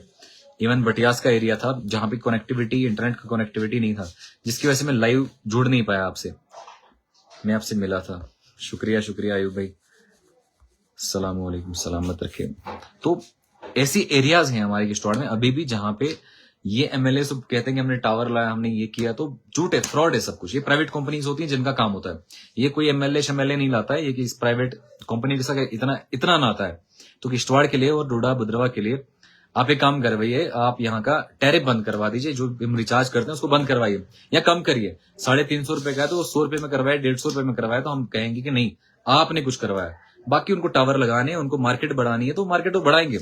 इवन बटियास का एरिया था जहां पे कनेक्टिविटी, इंटरनेट का कनेक्टिविटी नहीं था, जिसकी वजह से मैं लाइव जुड़ नहीं पाया आपसे। मैं आपसे मिला था, शुक्रिया शुक्रिया आयुब भाई, सलाम वालेकुम, सलामत रखे। तो ऐसी एरियाज हैं हमारे किश्तवाड़ में अभी भी जहां पे ये एमएलए सब कहते हैं कि हमने टावर लाया, हमने ये किया, तो झूठ है, फ्रॉड है सब कुछ। ये प्राइवेट कंपनीज होती हैं जिनका काम होता है, ये कोई एमएलए शमएलए नहीं लाता है, ये कि इस प्राइवेट कंपनी जैसा इतना इतना ना आता है। तो किश्तवाड़ के लिए और डोडा भद्रवा के लिए आप एक काम करवाइए, आप यहाँ का टैरिफ बंद करवा दीजिए, जो हम रिचार्ज करते हैं उसको बंद करवाइए या कम करिए। 350 रुपए का है तो 100 रुपए में करवाए, 150 रुपए में करवाए, तो हम कहेंगे कि नहीं आपने कुछ करवाया। बाकी उनको टावर लगाने हैं, उनको मार्केट बढ़ानी है तो मार्केट वो बढ़ाएंगे।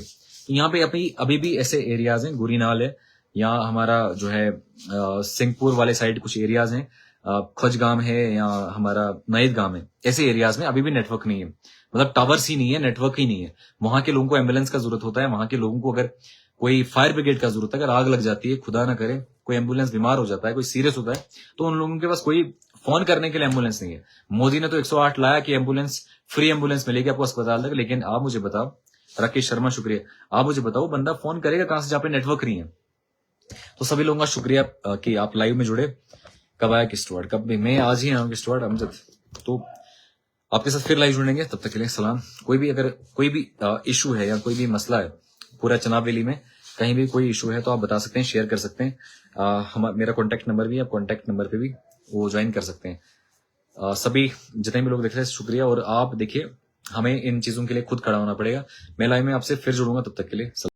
यहाँ पे अभी भी ऐसे एरियाज हैं, गुरीनाल है, यहाँ हमारा जो है सिंहपुर वाले साइड कुछ एरियाज हैं, खजगाम है या हमारा नईद गांव है, ऐसे एरियाज में अभी भी नेटवर्क नहीं है, मतलब टावर्स ही नहीं है, नेटवर्क ही नहीं है। वहां के लोगों को एम्बुलेंस का जरूरत होता है, वहां के लोगों को अगर कोई फायर ब्रिगेड का जरूरत है, अगर आग लग जाती है, खुदा ना करे कोई एम्बुलेंस बीमार हो जाता है, कोई सीरियस होता है, तो उन लोगों के पास कोई फोन करने के लिए एम्बुलेंस नहीं है। मोदी ने तो 108 लाया कि एम्बुलेंस, फ्री एम्बुलेंस मिलेगी आपको अस्पताल तक, लेकिन आप मुझे बताओ, राकेश शर्मा शुक्रिया, आप मुझे बताओ बंदा फोन करेगा कहां से जहां पे नेटवर्क नहीं है। तो सभी लोगों का शुक्रिया कि आप लाइव में जुड़े। कब आया किश्तवाड़, कब भी, मैं आज ही आया हूँ किश्तवाड़ अमजद। तो आपके साथ फिर लाइव जुड़ेंगे, तब तक के लिए सलाम। कोई भी अगर कोई भी इशू है या कोई भी मसला है पूरा चनाब वैली में, कहीं भी कोई इशू है तो आप बता सकते हैं, शेयर कर सकते हैं। मेरा कॉन्टैक्ट नंबर भी है, आप कॉन्टैक्ट नंबर पे भी वो ज्वाइन कर सकते हैं। सभी जितने भी लोग देख रहे हैं शुक्रिया। और आप देखिए, हमें इन चीजों के लिए खुद खड़ा होना पड़ेगा। मैं लाइव में आपसे फिर जुड़ूंगा, तब तक के लिए सलाम।